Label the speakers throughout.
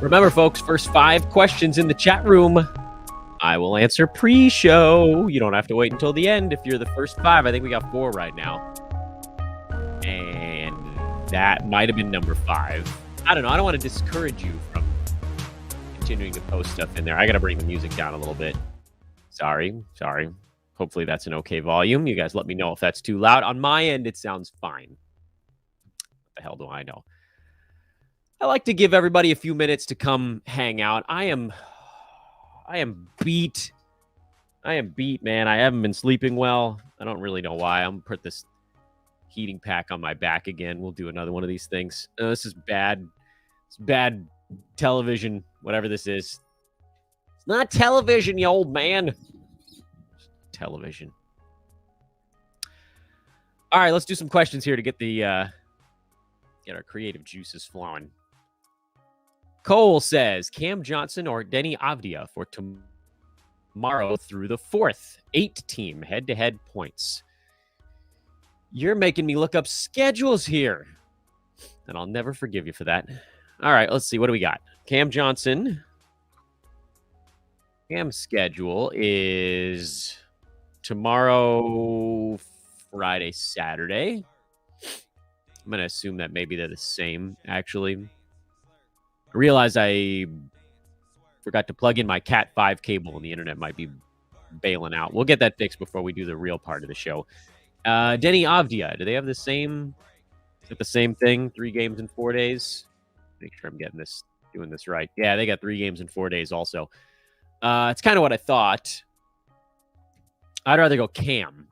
Speaker 1: Remember, folks, first 5 questions in the chat room, I will answer pre-show. You don't have to wait until the end if you're the first 5. I think we got 4 right now. And that might have been number 5. I don't know. I don't want to discourage you from continuing to post stuff in there. I got to bring the music down a little bit. Sorry. Hopefully that's an okay volume. You guys let me know if that's too loud. On my end, it sounds fine. What the hell do I know? I like to give everybody a few minutes to come hang out. I am beat. Man. I haven't been sleeping well. I don't really know why. I'm going to put this heating pack on my back again. We'll do another one of these things. This is bad. It's bad television, whatever this is. It's not television, you old man. Television. All right, let's do some questions here to get our creative juices flowing. Cole says, Cam Johnson or Denny Avdia for tomorrow through the 4th. 8-team head-to-head points. You're making me look up schedules here. And I'll never forgive you for that. All right, let's see. What do we got? Cam Johnson. Cam's schedule is tomorrow, Friday, Saturday. I'm going to assume that maybe they're the same, actually. I realize I forgot to plug in my Cat 5 cable, and the internet might be bailing out. We'll get that fixed before we do the real part of the show. Denny Avdia, do they have the same? Is it the same thing? 3 games in 4 days? Make sure I'm doing this right. Yeah, they got 3 games in 4 days also. It's kind of what I thought. I'd rather go Cam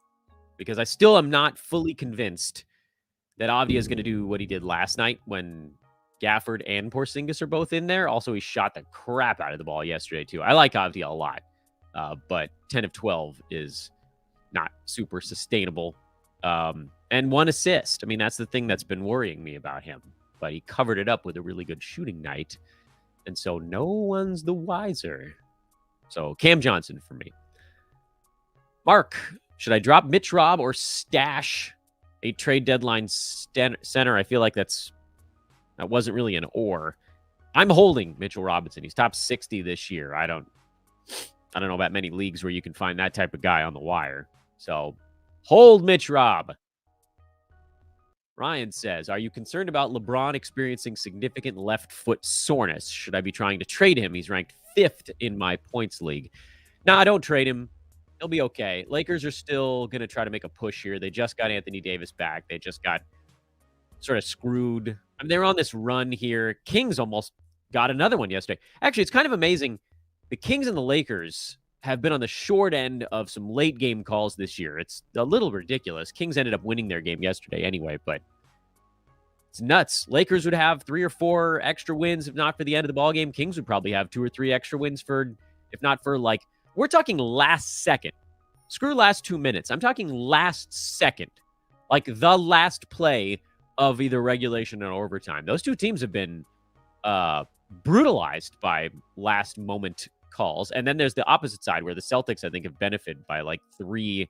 Speaker 1: because I still am not fully convinced that Avdia is going to do what he did last night when Gafford and Porzingis are both in there. Also, he shot the crap out of the ball yesterday, too. I like Avdia a lot, but 10 of 12 is not super sustainable. And 1 assist. I mean, that's the thing that's been worrying me about him. But he covered it up with a really good shooting night. And so no one's the wiser. So Cam Johnson for me. Mark, should I drop Mitch Robb or stash a trade deadline center? I feel like that wasn't really an or. I'm holding Mitchell Robinson. He's top 60 this year. I don't know about many leagues where you can find that type of guy on the wire. So hold Mitch Robb. Ryan says, are you concerned about LeBron experiencing significant left foot soreness? Should I be trying to trade him? He's ranked 5th in my points league. Nah, don't trade him. He'll be okay. Lakers are still going to try to make a push here. They just got Anthony Davis back. They just got sort of screwed. I mean, they were on this run here. Kings almost got another one yesterday. Actually, it's kind of amazing. The Kings and the Lakers have been on the short end of some late game calls this year. It's a little ridiculous. Kings ended up winning their game yesterday anyway, but it's nuts. Lakers would have 3 or 4 extra wins if not for the end of the ball game. Kings would probably have 2 or 3 extra wins if not for we're talking last second. Screw last 2 minutes. I'm talking last second. Like the last play of either regulation or overtime. Those 2 teams have been brutalized by last moment calls. And then there's the opposite side where the Celtics, I think, have benefited by 3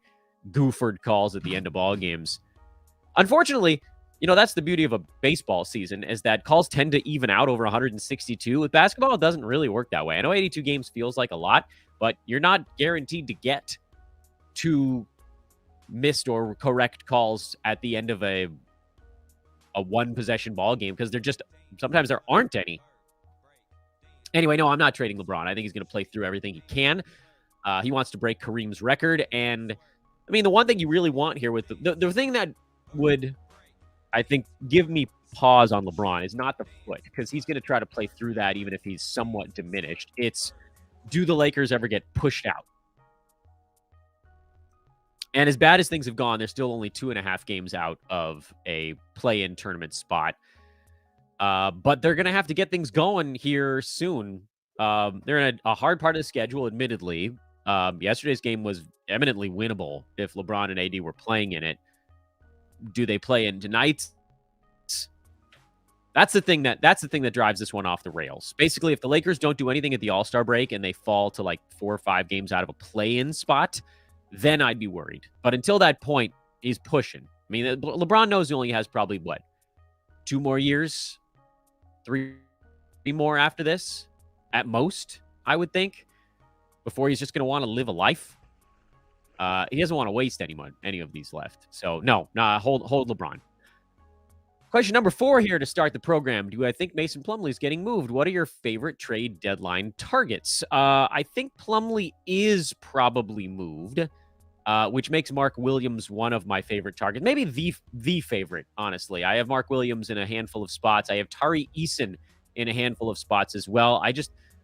Speaker 1: goofered calls at the end of ball games. Unfortunately, that's the beauty of a baseball season is that calls tend to even out over 162. With basketball, it doesn't really work that way. I know 82 games feels like a lot, but you're not guaranteed to get 2 missed or correct calls at the end of a 1-possession ball game because sometimes there aren't any. Anyway, no, I'm not trading LeBron. I think he's going to play through everything he can. He wants to break Kareem's record. And, I mean, the one thing you really want here with the thing that would, I think, give me pause on LeBron is not the foot because he's going to try to play through that even if he's somewhat diminished. It's, do the Lakers ever get pushed out? And as bad as things have gone, they're still only 2.5 games out of a play-in tournament spot. But they're going to have to get things going here soon. They're in a hard part of the schedule, admittedly. Yesterday's game was eminently winnable if LeBron and AD were playing in it. Do they play in tonight's? That's the thing that drives this one off the rails. Basically, if the Lakers don't do anything at the All-Star break and they fall to 4 or 5 games out of a play-in spot, then I'd be worried. But until that point, he's pushing. I mean, LeBron knows he only has probably, 2 more years? 3 more after this, at most, I would think, before he's just going to want to live a life. He doesn't want to waste any of these left. So, no, hold LeBron. Question number 4 here to start the program. Do I think Mason Plumlee is getting moved? What are your favorite trade deadline targets? I think Plumlee is probably moved, which makes Mark Williams one of my favorite targets. Maybe the favorite, honestly. I have Mark Williams in a handful of spots. I have Tari Eason in a handful of spots as well.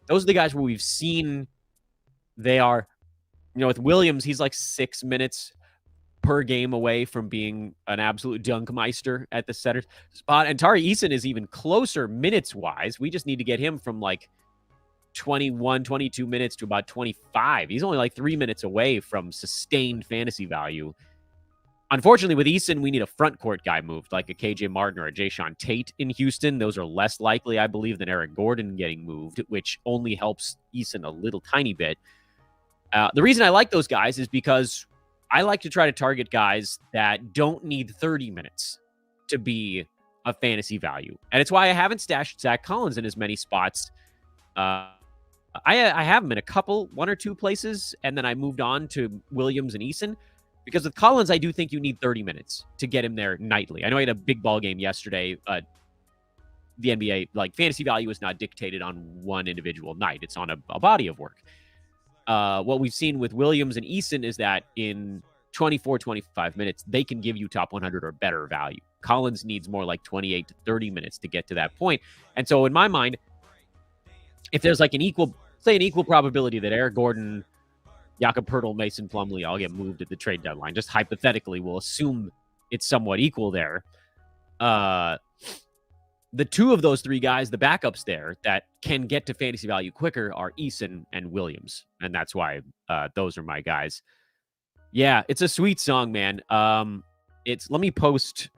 Speaker 1: Those are the guys where we've seen they are, with Williams, he's like 6 minutes per game away from being an absolute dunkmeister at the center spot. And Tari Eason is even closer minutes-wise. We just need to get him from like 21, 22 minutes to about 25. He's only like 3 minutes away from sustained fantasy value. Unfortunately, with Eason, we need a front court guy moved, like a KJ Martin or a Jayshawn Tate in Houston. Those are less likely, I believe, than Eric Gordon getting moved, which only helps Eason a little tiny bit. The reason I like those guys is because I like to try to target guys that don't need 30 minutes to be a fantasy value. And it's why I haven't stashed Zach Collins in as many spots. I have him in one or two places, and then I moved on to Williams and Eason. Because with Collins, I do think you need 30 minutes to get him there nightly. I know he had a big ball game yesterday. The NBA, fantasy value is not dictated on one individual night. It's on a body of work. What we've seen with Williams and Eason is that in 24, 25 minutes, they can give you top 100 or better value. Collins needs more like 28 to 30 minutes to get to that point. And so in my mind, if there's like an equal probability that Eric Gordon, Jakob Poeltl, Mason Plumlee all get moved at the trade deadline, just hypothetically, we'll assume it's somewhat equal there. The two of those three guys, the backups there that can get to fantasy value quicker are Eason and Williams. And that's why those are my guys. Yeah, it's a sweet song, man. Let me post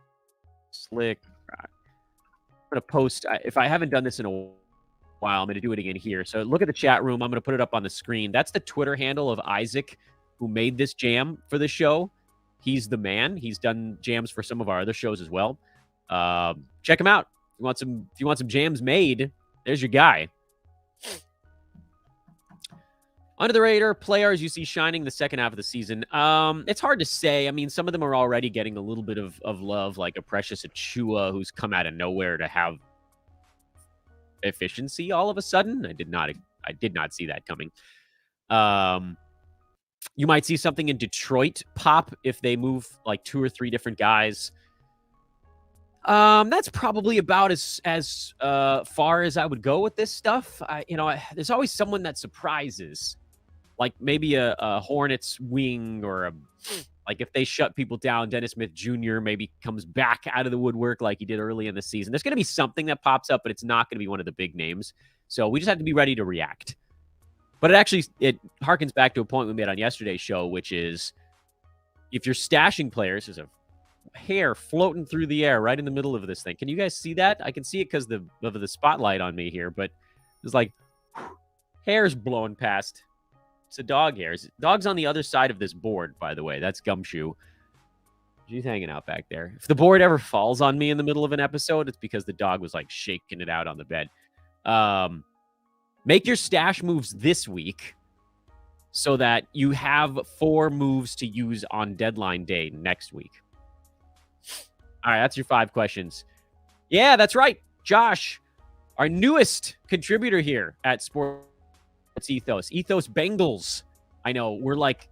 Speaker 1: Slick. I'm going to post, if I haven't done this in a while, I'm going to do it again here. So look at the chat room. I'm going to put it up on the screen. That's the Twitter handle of Isaac, who made this jam for the show. He's the man. He's done jams for some of our other shows as well. Check him out. If you want some jams made, there's your guy. Under the radar players you see shining the second half of the season. It's hard to say. I mean, some of them are already getting a little bit of love, like a Precious Achua, who's come out of nowhere to have efficiency all of a sudden. I did not see that coming. You might see something in Detroit pop if they move like 2 or 3 different guys. That's probably about as far as I would go with this stuff. There's always someone that surprises, like maybe a Hornets wing or like if they shut people down, Dennis Smith Jr. maybe comes back out of the woodwork like he did early in the season. There's going to be something that pops up, but it's not going to be one of the big names. So we just have to be ready to react. But it harkens back to a point we made on yesterday's show, which is if you're stashing players, there's a hair floating through the air right in the middle of this thing. Can you guys see that? I can see it because of the spotlight on me here, but there's like hairs blowing past. It's a dog hair. Dog's on the other side of this board, by the way. That's Gumshoe. She's hanging out back there. If the board ever falls on me in the middle of an episode, it's because the dog was like shaking it out on the bed. Make your stash moves this week so that you have 4 moves to use on deadline day next week. All right, that's your 5 questions. Yeah, that's right. Josh, our newest contributor here at Sports Ethos Bengals. I know we're like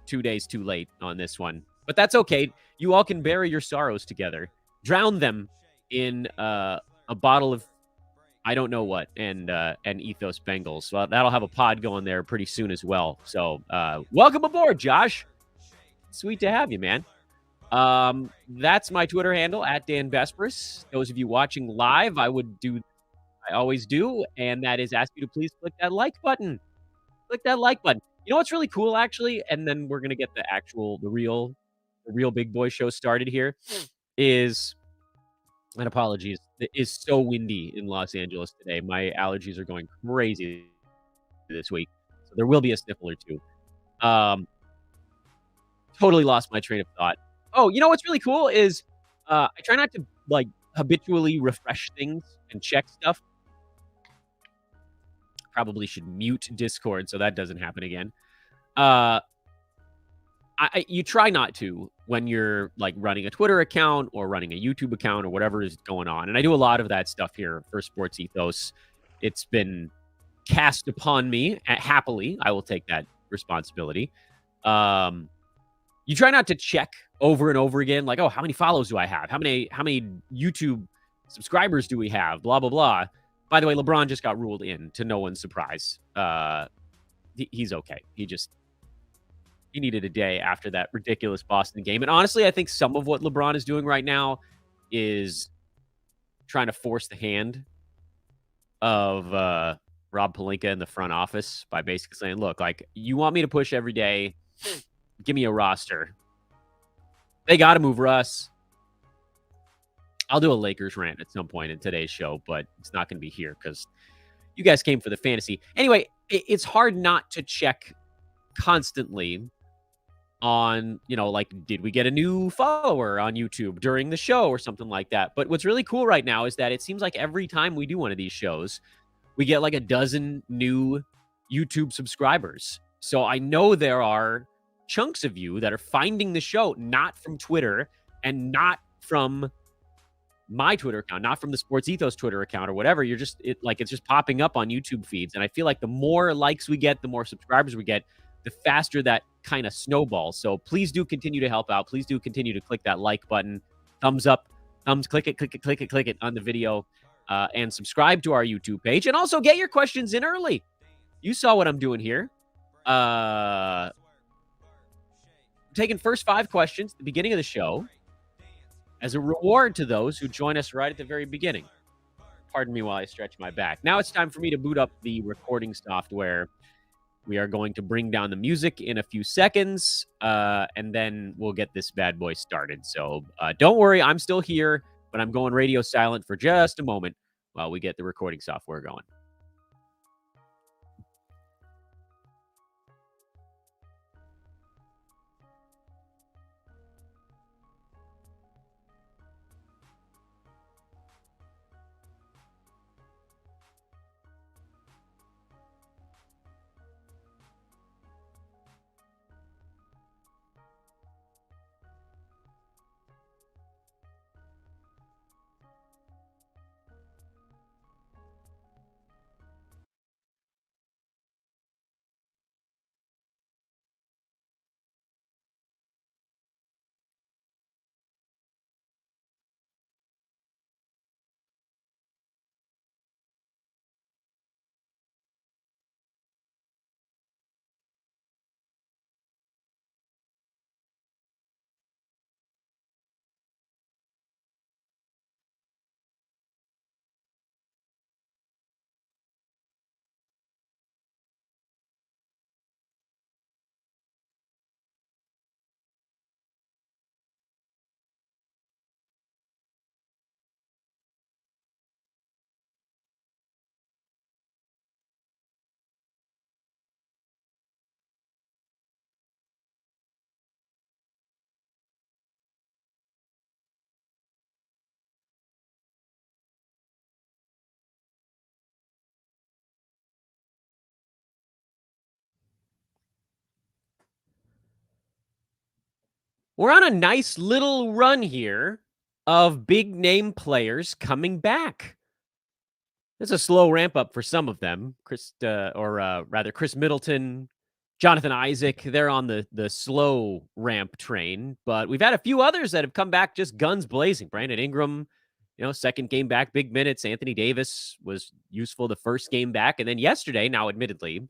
Speaker 1: 2 days too late on this one, but that's okay. You all can bury your sorrows together. Drown them in a bottle of I don't know what and Ethos Bengals. Well, that'll have a pod going there pretty soon as well. So welcome aboard, Josh. Sweet to have you, man. That's my Twitter handle at Dan Vespris. Those of you watching live, I always do, and that is ask you to please click that like button. Click that like button. You know what's really cool, actually, and then we're gonna get the real big boy show started here. And apologies, it is so windy in Los Angeles today. My allergies are going crazy this week, so there will be a sniffle or two. Totally lost my train of thought. Oh, you know what's really cool is I try not to like habitually refresh things and check stuff. Probably should mute Discord so that doesn't happen again. Uh, you try not to when you're like running a Twitter account or running a YouTube account or whatever is going on. And I do a lot of that stuff here for Sports Ethos. It's been cast upon me happily. I will take that responsibility. You try not to check over and over again, like, oh, how many follows do I have? How many YouTube subscribers do we have? Blah blah blah. By the way, LeBron just got ruled in to no one's surprise. He's okay. He needed a day after that ridiculous Boston game. And honestly, I think some of what LeBron is doing right now is trying to force the hand of Rob Pelinka in the front office by basically saying, look, like, you want me to push every day, give me a roster. They got to move Russ. I'll do a Lakers rant at some point in today's show, but it's not going to be here because you guys came for the fantasy. Anyway, it's hard not to check constantly on, like, did we get a new follower on YouTube during the show or something like that? But what's really cool right now is that it seems like every time we do one of these shows, we get like a dozen new YouTube subscribers. So I know there are chunks of you that are finding the show not from Twitter and not from my Twitter account, not from the Sports Ethos Twitter account or whatever. It's just popping up on YouTube feeds. And I feel like the more likes we get, the more subscribers we get, the faster that kind of snowballs. So please do continue to help out. Please do continue to click that like button, thumbs up, click it on the video, and subscribe to our YouTube page. And also get your questions in early. You saw what I'm doing here. Taking first 5 questions at the beginning of the show as a reward to those who join us right at the very beginning. Pardon me while I stretch my back. Now it's time for me to boot up the recording software. We are going to bring down the music in a few seconds, and then we'll get this bad boy started. So don't worry, I'm still here, but I'm going radio silent for just a moment while we get the recording software going. We're on a nice little run here of big name players coming back. It's a slow ramp up for some of them. Chris Middleton, Jonathan Isaac, they're on the slow ramp train. But we've had a few others that have come back just guns blazing. Brandon Ingram, second game back, big minutes. Anthony Davis was useful the first game back. And then yesterday, now admittedly,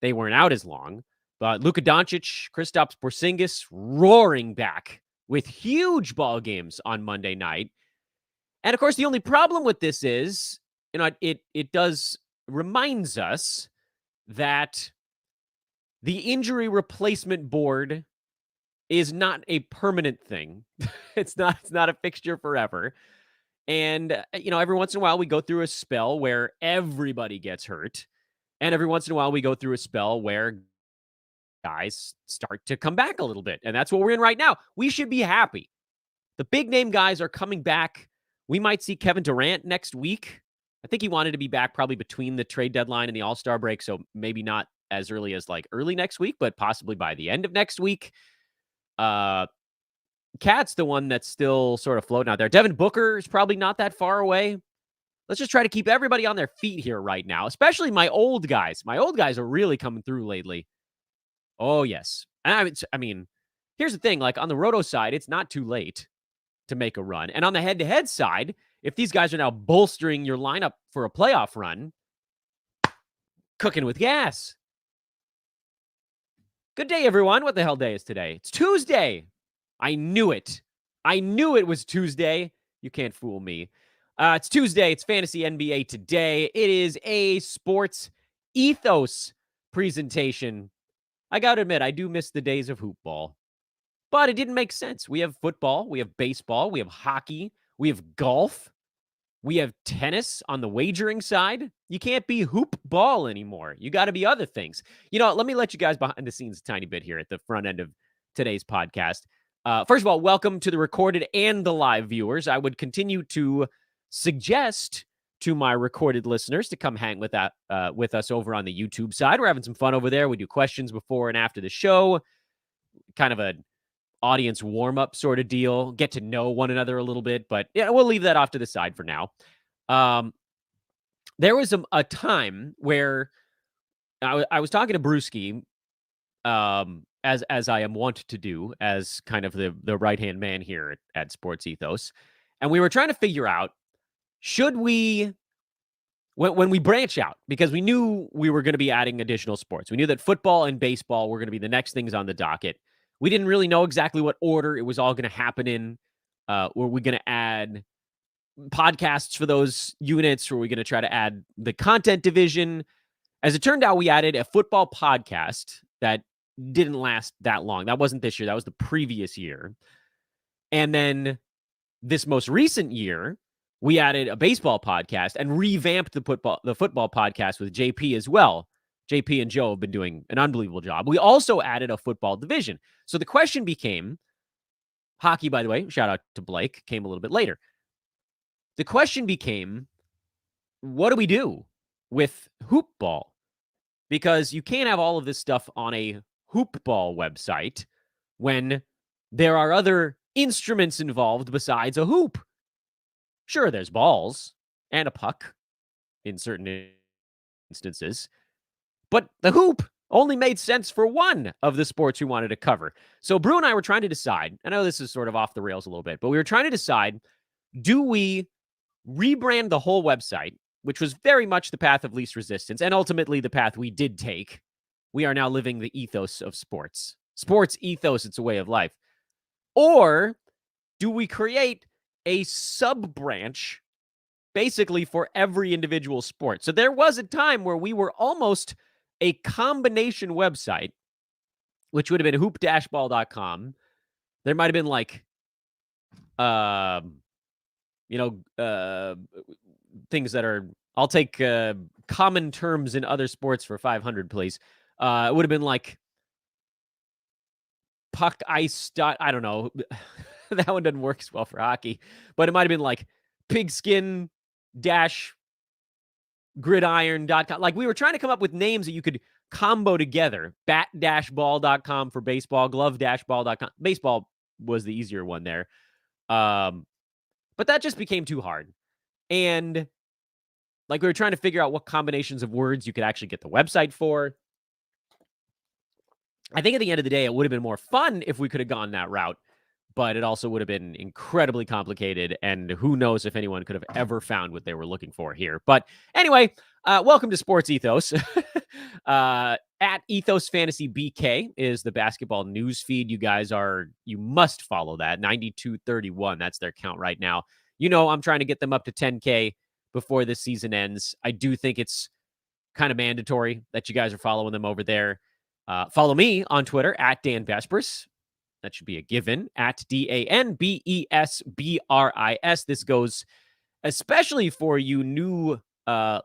Speaker 1: they weren't out as long. But Luka Doncic, Kristaps Porzingis roaring back with huge ball games on Monday night. And of course, the only problem with this is, it does reminds us that the injury replacement board is not a permanent thing. It's not a fixture forever. And, every once in a while we go through a spell where everybody gets hurt. And every once in a while we go through a spell where guys start to come back a little bit. And that's what we're in right now. We should be happy. The big name guys are coming back. We might see Kevin Durant next week. I think he wanted to be back probably between the trade deadline and the All-Star break, so maybe not as early as like early next week, but possibly by the end of next week. Cat's the one that's still sort of floating out there. Devin Booker is probably not that far away. Let's just try to keep everybody on their feet here right now, especially my old guys. My old guys are really coming through lately. Oh, yes. I mean, here's the thing. Like on the Roto side, it's not too late to make a run. And on the head-to-head side, if these guys are now bolstering your lineup for a playoff run, cooking with gas. Good day, everyone. What the hell day is today? It's Tuesday. I knew it. I knew it was Tuesday. You can't fool me. It's Tuesday. It's Fantasy NBA Today. It is a Sports Ethos presentation. I got to admit, I do miss the days of hoop ball. But it didn't make sense. We have football. We have baseball. We have hockey. We have golf. We have tennis on the wagering side. You can't be hoop ball anymore. You got to be other things. You know, let me let you guys behind the scenes a tiny bit here at the front end of today's podcast. First of all, welcome to the recorded and the live viewers. I would continue to suggest to my recorded listeners to come hang with us over on the YouTube side. We're having some fun over there. We do questions before and after the show, kind of a audience warm-up sort of deal, get to know one another a little bit, but yeah, we'll leave that off to the side for now. There was a time where I was talking to Brewski, as I am wont to do, as kind of the right-hand man here at Sports Ethos, and we were trying to figure out, should we, when we branch out, because we knew we were going to be adding additional sports. We knew that football and baseball were going to be the next things on the docket. We didn't really know exactly what order it was all going to happen in. Were we going to add podcasts for those units? Were we going to try to add the content division? As it turned out, we added a football podcast that didn't last that long. That wasn't this year. That was the previous year. And then this most recent year, we added a baseball podcast and revamped the football podcast with JP as well. JP and Joe have been doing an unbelievable job. We also added a football division. So the question became, hockey, by the way, shout out to Blake, came a little bit later. The question became, what do we do with hoop ball? Because you can't have all of this stuff on a hoop ball website when there are other instruments involved besides a hoop. Sure, there's balls and a puck in certain instances, but the hoop only made sense for one of the sports we wanted to cover. So Brew and I were trying to decide, I know this is sort of off the rails a little bit, but we were trying to decide, do we rebrand the whole website, which was very much the path of least resistance, and ultimately the path we did take. We are now living the ethos of sports. Sports ethos, it's a way of life. Or do we create a sub-branch basically for every individual sport? So there was a time where we were almost a combination website, which would have been hoop-ball.com. There might have been like, things that are, I'll take common terms in other sports for 500, please. It would have been like puck ice, I don't know. That one doesn't work as well for hockey, but it might have been like pigskin gridiron.com. Like we were trying to come up with names that you could combo together. Bat-ball.com for baseball, glove-ball.com. Baseball was the easier one there. But that just became too hard. And like we were trying to figure out what combinations of words you could actually get the website for. I think at the end of the day, it would have been more fun if we could have gone that route, but it also would have been incredibly complicated, and who knows if anyone could have ever found what they were looking for here. But anyway, welcome to Sports Ethos. At Ethos Fantasy BK is the basketball news feed. You must follow that. 9231, that's their count right now. You know, I'm trying to get them up to 10K before this season ends. I do think it's kind of mandatory that you guys are following them over there. Follow me on Twitter at Dan Vespers. That should be a given, at DANBESBRIS. This goes especially for you new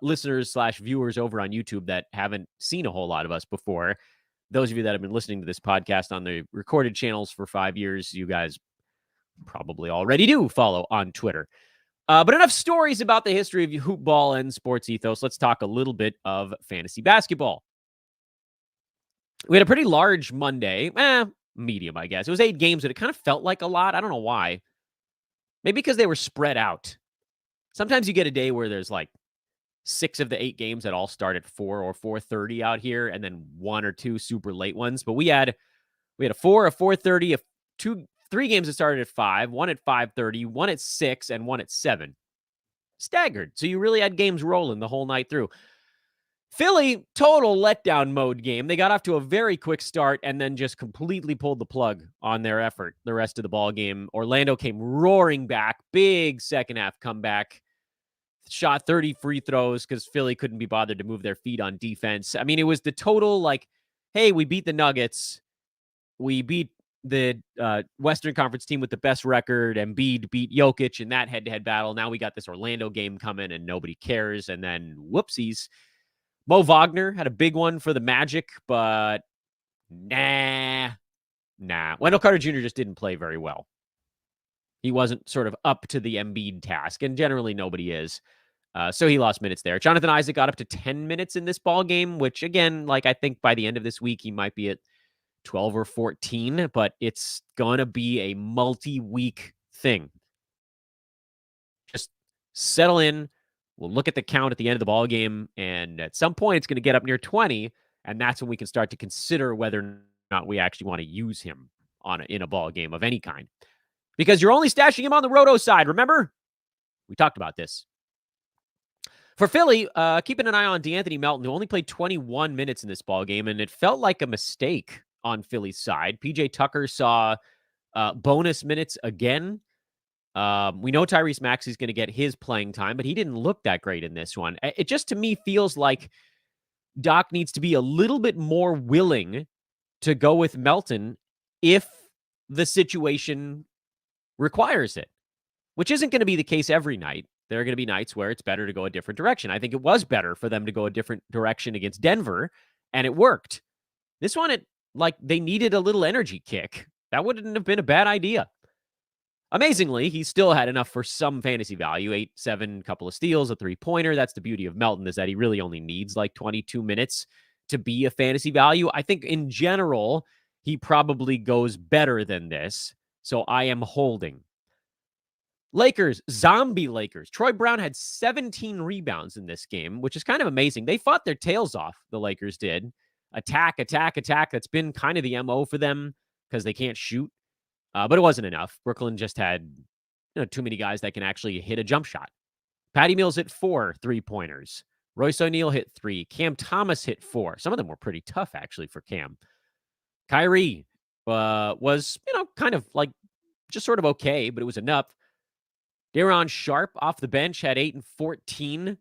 Speaker 1: listeners/viewers over on YouTube that haven't seen a whole lot of us before. Those of you that have been listening to this podcast on the recorded channels for 5 years, you guys probably already do follow on Twitter. But enough stories about the history of hoop ball and sports ethos. Let's talk a little bit of fantasy basketball. We had a pretty large Monday. Medium, I guess. It was 8 games, but it kind of felt like a lot. I don't know why. Maybe because they were spread out. Sometimes you get a day where there's like 6 of the 8 games that all start at 4 or 4:30 out here, and then 1 or 2 super late ones. But we had a 4, a 4:30, three games that started at 5, 1 at 5:30, 1 at 6, and 1 at 7. Staggered. So you really had games rolling the whole night through. Philly, total letdown mode game. They got off to a very quick start and then just completely pulled the plug on their effort the rest of the ball game. Orlando came roaring back. Big second half comeback. Shot 30 free throws because Philly couldn't be bothered to move their feet on defense. I mean, it was the total like, hey, we beat the Nuggets. We beat the Western Conference team with the best record. Embiid beat Jokic in that head-to-head battle. Now we got this Orlando game coming and nobody cares. And then whoopsies. Mo Wagner had a big one for the Magic, but nah. Wendell Carter Jr. just didn't play very well. He wasn't sort of up to the Embiid task, and generally nobody is. So he lost minutes there. Jonathan Isaac got up to 10 minutes in this ball game, which again, like I think by the end of this week, he might be at 12 or 14, but it's going to be a multi-week thing. Just settle in. We'll look at the count at the end of the ball game, and at some point, it's going to get up near 20, and that's when we can start to consider whether or not we actually want to use him in a ball game of any kind. Because you're only stashing him on the roto side, remember? We talked about this. For Philly, keeping an eye on DeAnthony Melton, who only played 21 minutes in this ball game, and it felt like a mistake on Philly's side. PJ Tucker saw bonus minutes again. We know Tyrese Maxey's going to get his playing time, but he didn't look that great in this one. It just, to me, feels like Doc needs to be a little bit more willing to go with Melton if the situation requires it, which isn't going to be the case every night. There are going to be nights where it's better to go a different direction. I think it was better for them to go a different direction against Denver, and it worked. This one, they needed a little energy kick. That wouldn't have been a bad idea. Amazingly, he still had enough for some fantasy value, 8, 7, couple of steals, a 3-pointer. That's the beauty of Melton, is that he really only needs like 22 minutes to be a fantasy value. I think in general, he probably goes better than this. So I am holding. Lakers, zombie Lakers. Troy Brown had 17 rebounds in this game, which is kind of amazing. They fought their tails off, the Lakers did. Attack. That's been kind of the MO for them because they can't shoot. But it wasn't enough. Brooklyn just had too many guys that can actually hit a jump shot. Patty Mills hit 4 3-pointers. Royce O'Neal hit 3. Cam Thomas hit 4. Some of them were pretty tough, actually, for Cam. Kyrie was, kind of like just sort of okay, but it was enough. Daron Sharp off the bench had 8 and 14.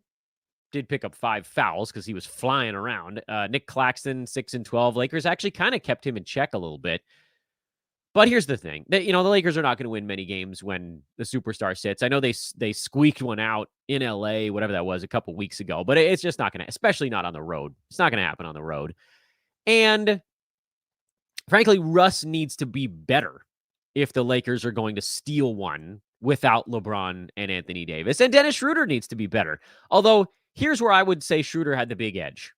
Speaker 1: Did pick up 5 fouls because he was flying around. Nick Claxton, 6 and 12. Lakers actually kind of kept him in check a little bit. But here's the thing. The Lakers are not going to win many games when the superstar sits. I know they squeaked one out in LA, whatever that was, a couple weeks ago. But it's just not going to, especially not on the road. It's not going to happen on the road. And frankly, Russ needs to be better if the Lakers are going to steal one without LeBron and Anthony Davis. And Dennis Schroeder needs to be better. Although, here's where I would say Schroeder had the big edge.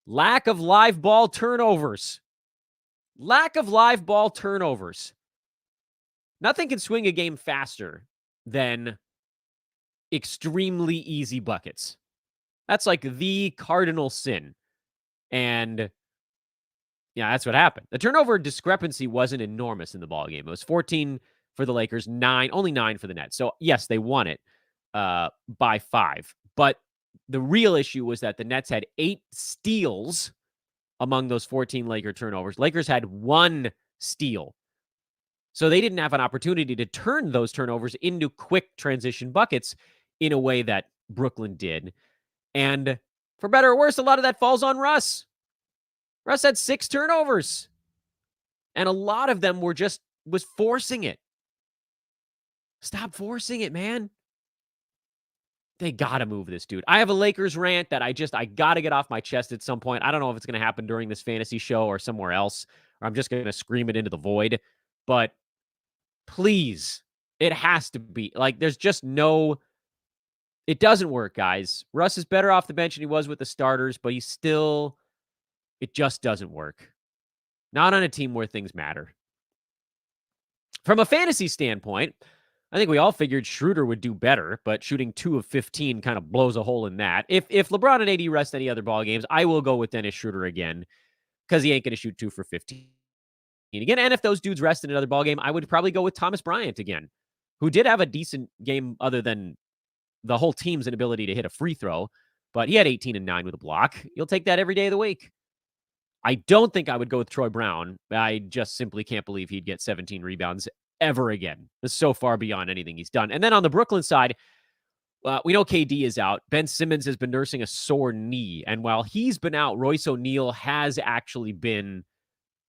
Speaker 1: Lack of live ball turnovers. Nothing can swing a game faster than extremely easy buckets. That's like the cardinal sin. And yeah, that's what happened. The turnover discrepancy wasn't enormous in the ballgame. It was 14 for the Lakers, only 9 for the Nets. So yes, they won it by 5. But the real issue was that the Nets had 8 steals among those 14 Laker turnovers. Lakers had 1 steal. So they didn't have an opportunity to turn those turnovers into quick transition buckets in a way that Brooklyn did. And for better or worse, a lot of that falls on Russ. Russ had 6 turnovers. And a lot of them was forcing it. Stop forcing it, man. They got to move this dude. I have a Lakers rant that I got to get off my chest at some point. I don't know if it's going to happen during this fantasy show or somewhere else, or I'm just going to scream it into the void. But please, It has to be. Like, there's just no. It doesn't work, guys. Russ is better off the bench than he was with the starters, but he's still. It just doesn't work. Not on a team where things matter. From a fantasy standpoint, I think we all figured Schroeder would do better, but shooting 2 of 15 kind of blows a hole in that. If LeBron and AD rest any other ball games, I will go with Dennis Schroeder again because he ain't going to shoot 2 for 15 again. And if those dudes rest in another ball game, I would probably go with Thomas Bryant again, who did have a decent game other than the whole team's inability to hit a free throw, but he had 18 and 9 with a block. You'll take that every day of the week. I don't think I would go with Troy Brown. I just simply can't believe he'd get 17 rebounds ever again. It's so far beyond anything he's done. And then on the Brooklyn side, we know KD is out. Ben Simmons has been nursing a sore knee. And while he's been out, Royce O'Neal has actually been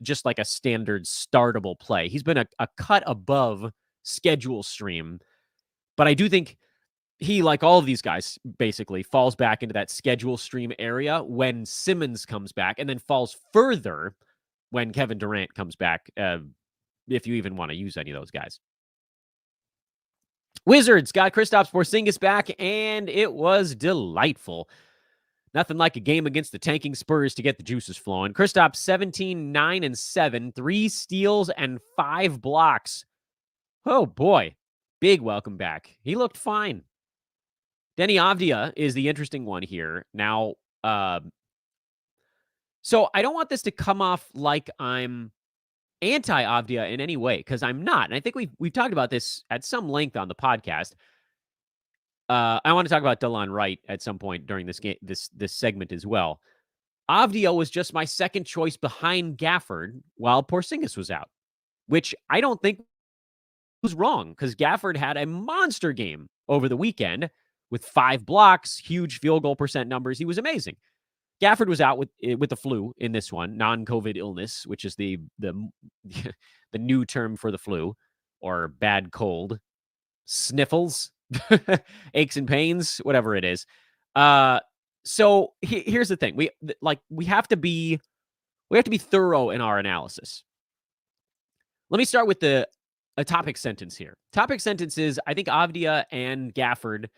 Speaker 1: just like a standard startable play. He's been a cut above schedule stream. But I do think he, like all of these guys, basically falls back into that schedule stream area when Simmons comes back and then falls further when Kevin Durant comes back, if you even want to use any of those guys. Wizards got Kristaps Porzingis back, and it was delightful. Nothing like a game against the tanking Spurs to get the juices flowing. Kristaps 17, 9, and 7, 3 steals and 5 blocks. Oh, boy. Big welcome back. He looked fine. Denny Avdia is the interesting one here. Now, so I don't want this to come off like I'm anti-Avdia in any way, because I'm not. And I think we've talked about this at some length on the podcast. I want to talk about Delon Wright at some point during this game, this segment as well. Avdia was just my second choice behind Gafford while Porzingis was out, which I don't think was wrong, because Gafford had a monster game over the weekend with 5 blocks, huge field goal percent numbers. He was amazing. Gafford was out with the flu in this one, non-COVID illness, which is the new term for the flu, or bad cold, sniffles, aches and pains, whatever it is. So here's the thing: we have to be thorough in our analysis. Let me start with a topic sentence here. Topic sentence is: I think Avdia and Gafford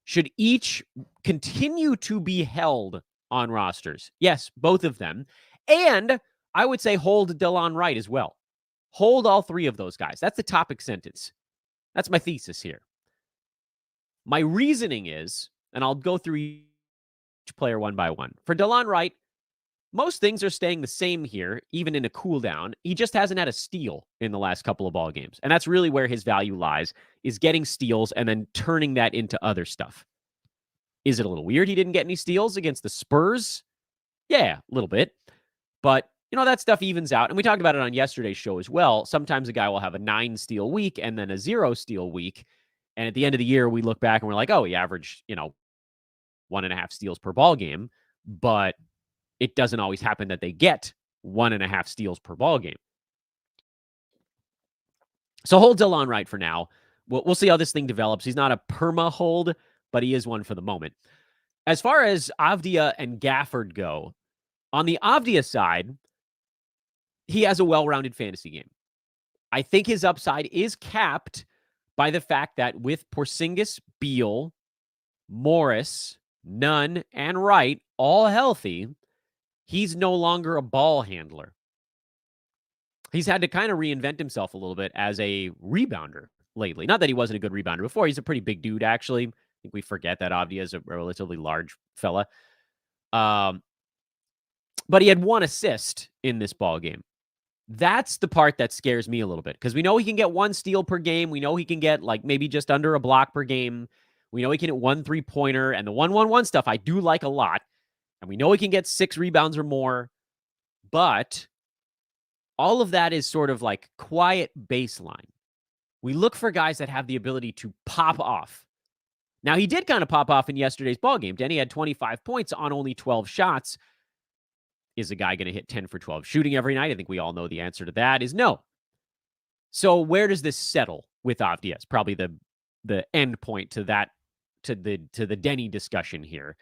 Speaker 1: should each continue to be held on rosters. Yes, both of them. And I would say hold Delon Wright as well. Hold all 3 of those guys. That's the topic sentence. That's my thesis here. My reasoning is, and I'll go through each player one by one. For Delon Wright, most things are staying the same here, even in a cool down. He just hasn't had a steal in the last couple of ball games. And that's really where his value lies, is getting steals and then turning that into other stuff. Is it a little weird he didn't get any steals against the Spurs? Yeah, a little bit. But, that stuff evens out. And we talked about it on yesterday's show as well. Sometimes a guy will have a 9-steal week and then a 0-steal week. And at the end of the year, we look back and we're like, oh, he averaged, 1.5 steals per ball game. But it doesn't always happen that they get 1.5 steals per ball game. So hold Delon Wright for now. We'll see how this thing develops. He's not a perma hold, but he is one for the moment. As far as Avdia and Gafford go, on the Avdia side, he has a well-rounded fantasy game. I think his upside is capped by the fact that with Porzingis, Beal, Morris, Nunn, and Wright all healthy, he's no longer a ball handler. He's had to kind of reinvent himself a little bit as a rebounder lately. Not that he wasn't a good rebounder before. He's a pretty big dude, actually. I think we forget that Avdia is a relatively large fella. But he had 1 assist in this ball game. That's the part that scares me a little bit, because we know he can get 1 steal per game. We know he can get maybe just under a block per game. We know he can hit 1 3-pointer, and the 1-1-1 stuff I do like a lot. And we know he can get 6 rebounds or more. But all of that is sort of like quiet baseline. We look for guys that have the ability to pop off. Now, he did kind of pop off in yesterday's ballgame. Denny had 25 points on only 12 shots. Is a guy going to hit 10 for 12 shooting every night? I think we all know the answer to that is no. So where does this settle with Avdia? It's probably the end point to that, to the Denny discussion here.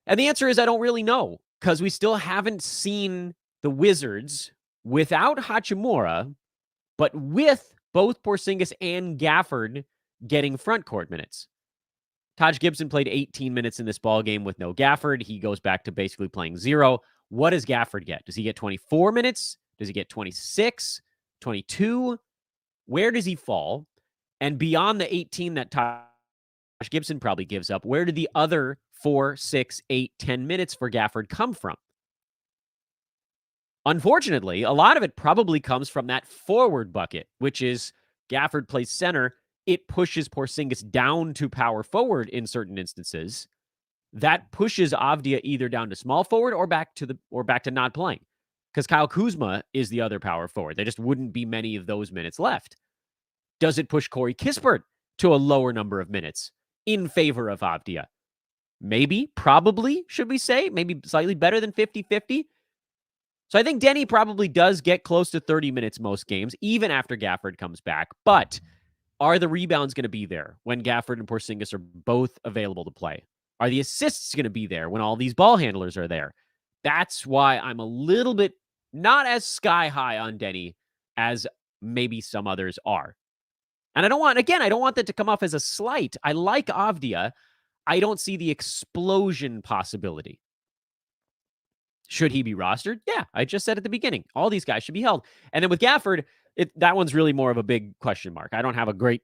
Speaker 1: And the answer is I don't really know, because we still haven't seen the Wizards without Hachimura, but with both Porzingis and Gafford getting front court minutes. Taj Gibson played 18 minutes in this ball game with no Gafford. He goes back to basically playing 0. What does Gafford get? Does he get 24 minutes? Does he get 26, 22? Where does he fall? And beyond the 18 that Taj Gibson probably gives up, where did the other 4, 6, 8, 10 minutes for Gafford come from? Unfortunately, a lot of it probably comes from that forward bucket, which is Gafford plays center. It pushes Porzingis down to power forward in certain instances. That pushes Avdia either down to small forward or back to not playing, because Kyle Kuzma is the other power forward. There just wouldn't be many of those minutes left. Does it push Corey Kispert to a lower number of minutes in favor of Avdia? Maybe, probably, should we say? Maybe slightly better than 50-50. So I think Denny probably does get close to 30 minutes most games, even after Gafford comes back. But are the rebounds going to be there when Gafford and Porzingis are both available to play? Are the assists going to be there when all these ball handlers are there? That's why I'm a little bit not as sky high on Denny as maybe some others are. And I don't want that to come off as a slight. I like Avdia. I don't see the explosion possibility. Should he be rostered? Yeah, I just said at the beginning, all these guys should be held. And then with Gafford, that one's really more of a big question mark. I don't have a great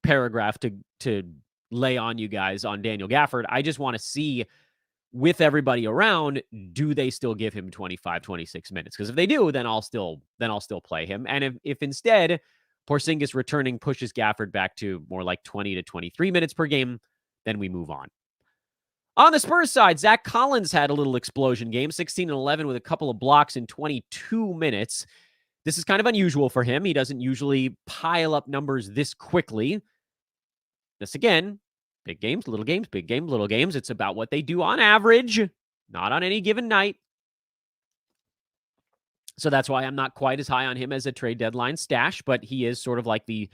Speaker 1: paragraph to lay on you guys on Daniel Gafford. I just want to see, with everybody around, do they still give him 25, 26 minutes? Because if they do, then I'll still play him. And if instead Porzingis returning pushes Gafford back to more like 20 to 23 minutes per game, then we move on. On the Spurs side, Zach Collins had a little explosion game, 16 and 11 with a couple of blocks in 22 minutes. This is kind of unusual for him. He doesn't usually pile up numbers this quickly. This again, big games, little games, big game, little games. It's about what they do on average, not on any given night. So that's why I'm not quite as high on him as a trade deadline stash, but he is sort of like the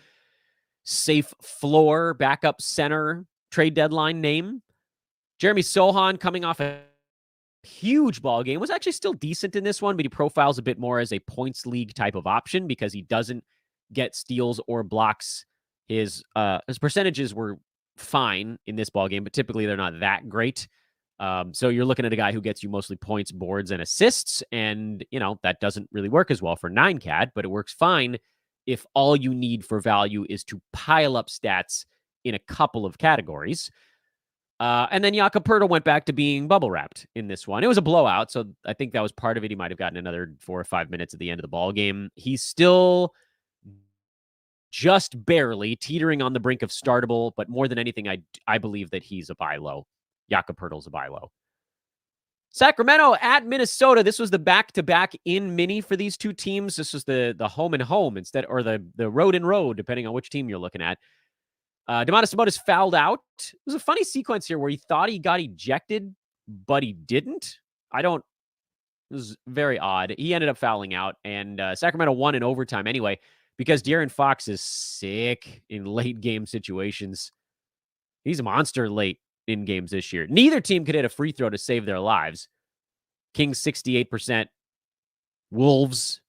Speaker 1: safe floor backup center trade deadline name. Jeremy Sohan, coming off a huge ball game, was actually still decent in this one, but he profiles a bit more as a points league type of option because he doesn't get steals or blocks. His percentages were fine in this ball game, but typically they're not that great. So you're looking at a guy who gets you mostly points, boards, and assists, and that doesn't really work as well for 9CAD, but it works fine if all you need for value is to pile up stats in a couple of categories. And then Jakob Poeltl went back to being bubble wrapped in this one. It was a blowout, so I think that was part of it. He might have gotten another 4 or 5 minutes at the end of the ball game. He's still just barely teetering on the brink of startable, but more than anything, I believe that he's a buy low. Jakob Poeltl's a buy low. Sacramento at Minnesota. This was the back-to-back in mini for these two teams. This was the home and home instead, or the road and road, depending on which team you're looking at. Domantas Sabonis fouled out. It was a funny sequence here where he thought he got ejected, but he didn't. It was very odd. He ended up fouling out, and Sacramento won in overtime anyway because De'Aaron Fox is sick in late game situations. He's a monster late in games this year. Neither team could hit a free throw to save their lives. Kings 68%. Wolves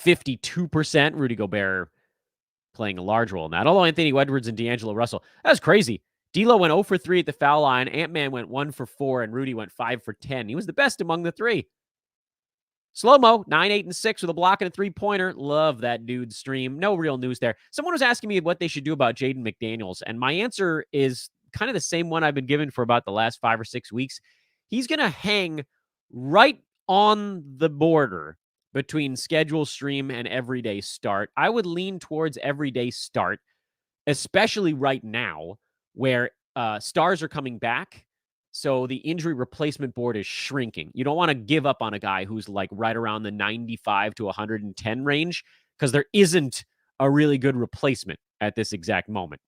Speaker 1: 52%. Rudy Gobert playing a large role in that. Although Anthony Edwards and D'Angelo Russell, that was crazy. D'Lo went 0 for 3 at the foul line. Ant-Man went 1 for 4, and Rudy went 5 for 10. He was the best among the three. Slow-mo, 9, 8, and 6 with a block and a three-pointer. Love that dude's stream. No real news there. Someone was asking me what they should do about Jaden McDaniels, and my answer is kind of the same one I've been given for about the last 5 or 6 weeks. He's going to hang right on the border between schedule stream and everyday start. I would lean towards everyday start, especially right now where stars are coming back. So the injury replacement board is shrinking. You don't want to give up on a guy who's like right around the 95 to 110 range because there isn't a really good replacement at this exact moment.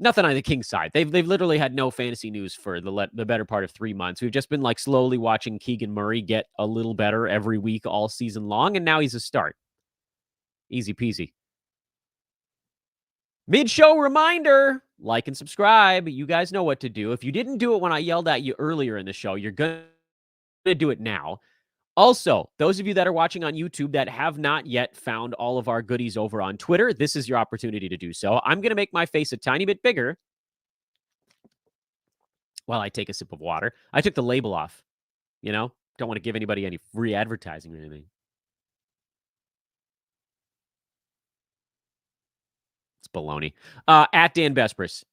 Speaker 1: Nothing on the Kings side. They've literally had no fantasy news for the better part of 3 months. We've just been like slowly watching Keegan Murray get a little better every week all season long, and now he's a start. Easy peasy. Mid-show reminder, like and subscribe. You guys know what to do. If you didn't do it when I yelled at you earlier in the show, you're going to do it now. Also, those of you that are watching on YouTube that have not yet found all of our goodies over on Twitter, this is your opportunity to do so. I'm going to make my face a tiny bit bigger while I take a sip of water. I took the label off, don't want to give anybody any free advertising or anything. It's baloney. At Dan Vespers.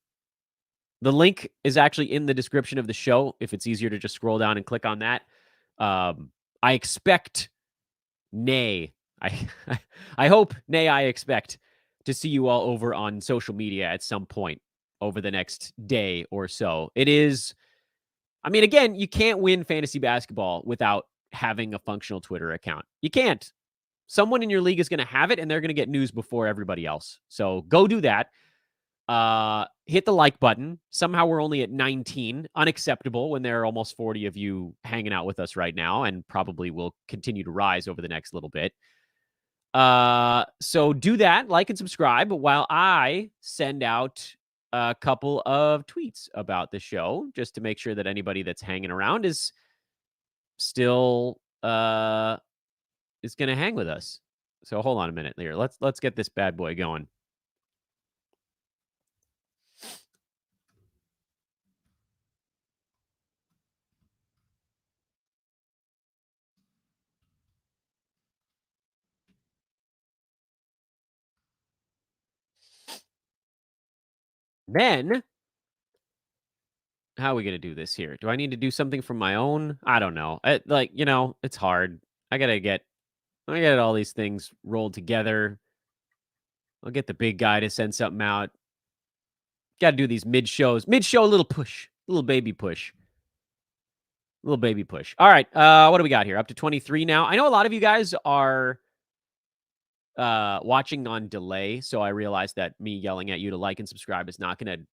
Speaker 1: The link is actually in the description of the show if it's easier to just scroll down and click on that. I expect, I hope, I expect to see you all over on social media at some point over the next day or so. It is, again, you can't win fantasy basketball without having a functional Twitter account. You can't. Someone in your league is going to have it, and they're going to get news before everybody else. So go do that. Hit the like button. Somehow we're only at 19. Unacceptable when there are almost 40 of you hanging out with us right now, and probably will continue to rise over the next little bit. So do that, like and subscribe, while I send out a couple of tweets about the show, just to make sure that anybody that's hanging around is still is going to hang with us. So hold on a minute here. Let's get this bad boy going. Then, how are we going to do this here? Do I need to do something from my own? I don't know. It's hard. I got to get all these things rolled together. I'll get the big guy to send something out. Got to do these mid-shows. Mid-show, a little push. A little baby push. All right. What do we got here? Up to 23 now. I know a lot of you guys are watching on delay, so I realize that me yelling at you to like and subscribe is not going to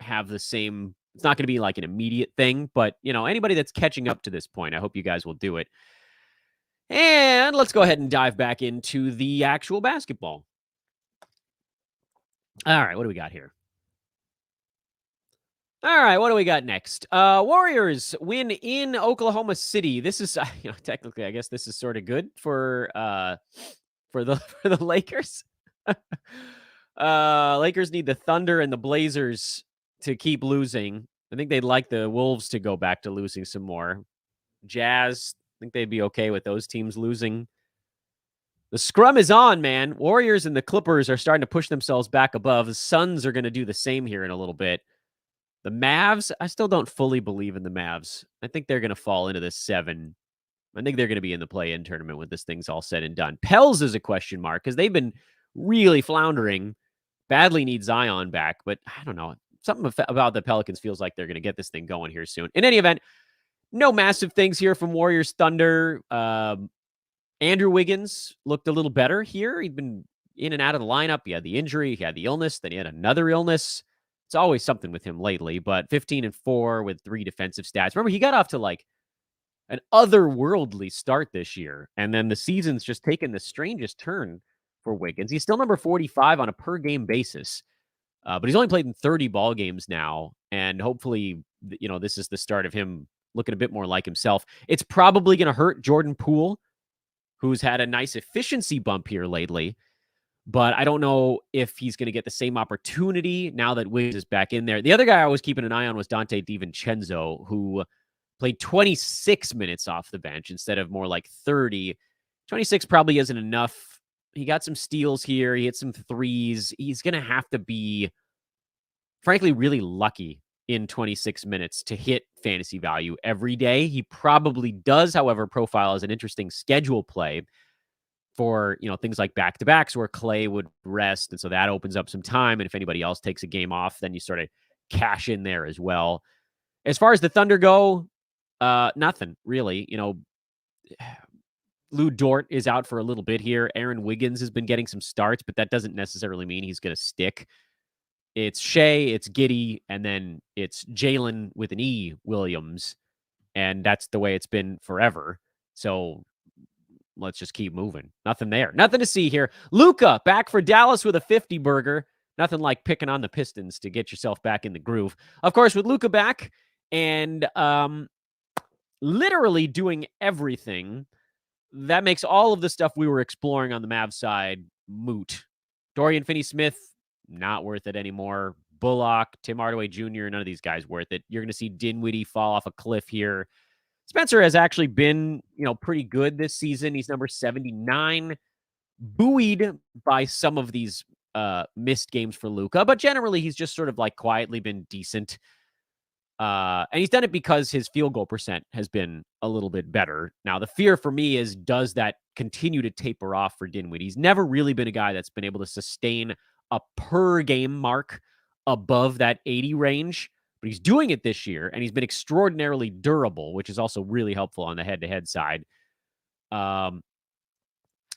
Speaker 1: have the same, it's not going to be like an immediate thing, but anybody that's catching up to this point, I hope you guys will do it. And let's go ahead and dive back into the actual basketball. All right, what do we got here? All right, what do we got next? Warriors win in Oklahoma City. This is, technically, I guess this is sort of good for the Lakers. Lakers need the Thunder and the Blazers to keep losing. I think they'd like the Wolves to go back to losing some more. Jazz, I think they'd be okay with those teams losing. The scrum is on, man. Warriors and the Clippers are starting to push themselves back above. The Suns are going to do the same here in a little bit. The Mavs, I still don't fully believe in the Mavs. I think they're going to fall into this 7. I think they're going to be in the play-in tournament when this thing's all said and done. Pels is a question mark because they've been really floundering. Badly need Zion back, but I don't know. Something about the Pelicans feels like they're going to get this thing going here soon. In any event, no massive things here from Warriors Thunder. Andrew Wiggins looked a little better here. He'd been in and out of the lineup. He had the injury. He had the illness. Then he had another illness. It's always something with him lately, but 15-4 with 3 defensive stats. Remember, he got off to like an otherworldly start this year, and then the season's just taken the strangest turn for Wiggins. He's still number 45 on a per-game basis, but he's only played in 30 ball games now, and hopefully, this is the start of him looking a bit more like himself. It's probably going to hurt Jordan Poole, who's had a nice efficiency bump here lately, but I don't know if he's going to get the same opportunity now that Wiggins is back in there. The other guy I was keeping an eye on was Dante DiVincenzo, who played 26 minutes off the bench instead of more like 30. 26 probably isn't enough. He got some steals here. He hit some threes. He's going to have to be, frankly, really lucky in 26 minutes to hit fantasy value every day. He probably does, however, profile as an interesting schedule play for, things like back-to-backs where Clay would rest. And so that opens up some time. And if anybody else takes a game off, then you sort of cash in there as well. As far as the Thunder go, nothing really. Lou Dort is out for a little bit here. Aaron Wiggins has been getting some starts, but that doesn't necessarily mean he's going to stick. It's Shea, it's Giddey, and then it's Jalen with an E Williams. And that's the way it's been forever. So let's just keep moving. Nothing there. Nothing to see here. Luka back for Dallas with a 50 burger. Nothing like picking on the Pistons to get yourself back in the groove. Of course, with Luka back and literally doing everything that makes all of the stuff we were exploring on the Mavs side moot. Dorian Finney-Smith, not worth it anymore. Bullock, Tim Hardaway Jr., none of these guys worth it. You're going to see Dinwiddie fall off a cliff here. Spencer has actually been, pretty good this season. He's number 79, buoyed by some of these missed games for Luka, but generally he's just sort of like quietly been decent. And he's done it because his field goal percent has been a little bit better. Now, the fear for me is, does that continue to taper off for Dinwiddie? He's never really been a guy that's been able to sustain a per game mark above that 80 range, but he's doing it this year, and he's been extraordinarily durable, which is also really helpful on the head-to-head side.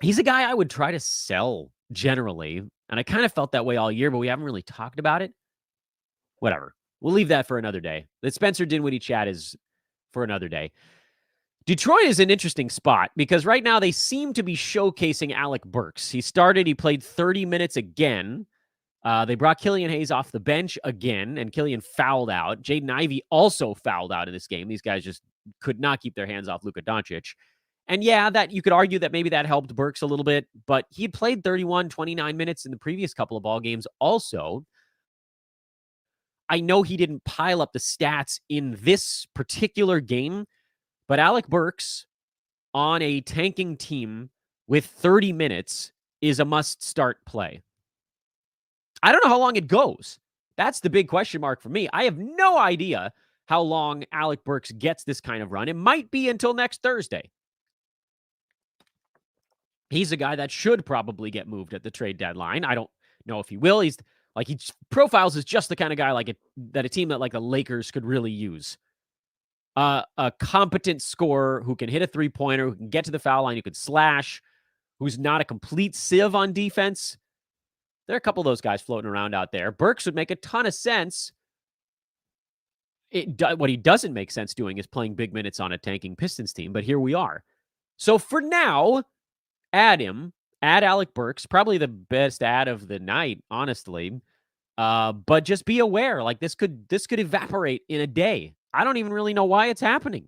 Speaker 1: He's a guy I would try to sell generally, and I kind of felt that way all year, but we haven't really talked about it. Whatever. We'll leave that for another day. The Spencer Dinwiddie chat is for another day. Detroit is an interesting spot because right now they seem to be showcasing Alec Burks. He played 30 minutes again. They brought Killian Hayes off the bench again, and Killian fouled out. Jaden Ivey also fouled out in this game. These guys just could not keep their hands off Luka Doncic. And yeah, that you could argue that maybe that helped Burks a little bit, but he had played 31, 29 minutes in the previous couple of ball games also. I know he didn't pile up the stats in this particular game, but Alec Burks on a tanking team with 30 minutes is a must-start play. I don't know how long it goes. That's the big question mark for me. I have no idea how long Alec Burks gets this kind of run. It might be until next Thursday. He's a guy that should probably get moved at the trade deadline. I don't know if he will. He profiles as just the kind of guy that a team that like the Lakers could really use. A competent scorer who can hit a three-pointer, who can get to the foul line, who can slash, who's not a complete sieve on defense. There are a couple of those guys floating around out there. Burks would make a ton of sense. What he doesn't make sense doing is playing big minutes on a tanking Pistons team, but here we are. So for now, add Alec Burks, probably the best ad of the night, honestly. But just be aware, like this could evaporate in a day. I don't even really know why it's happening.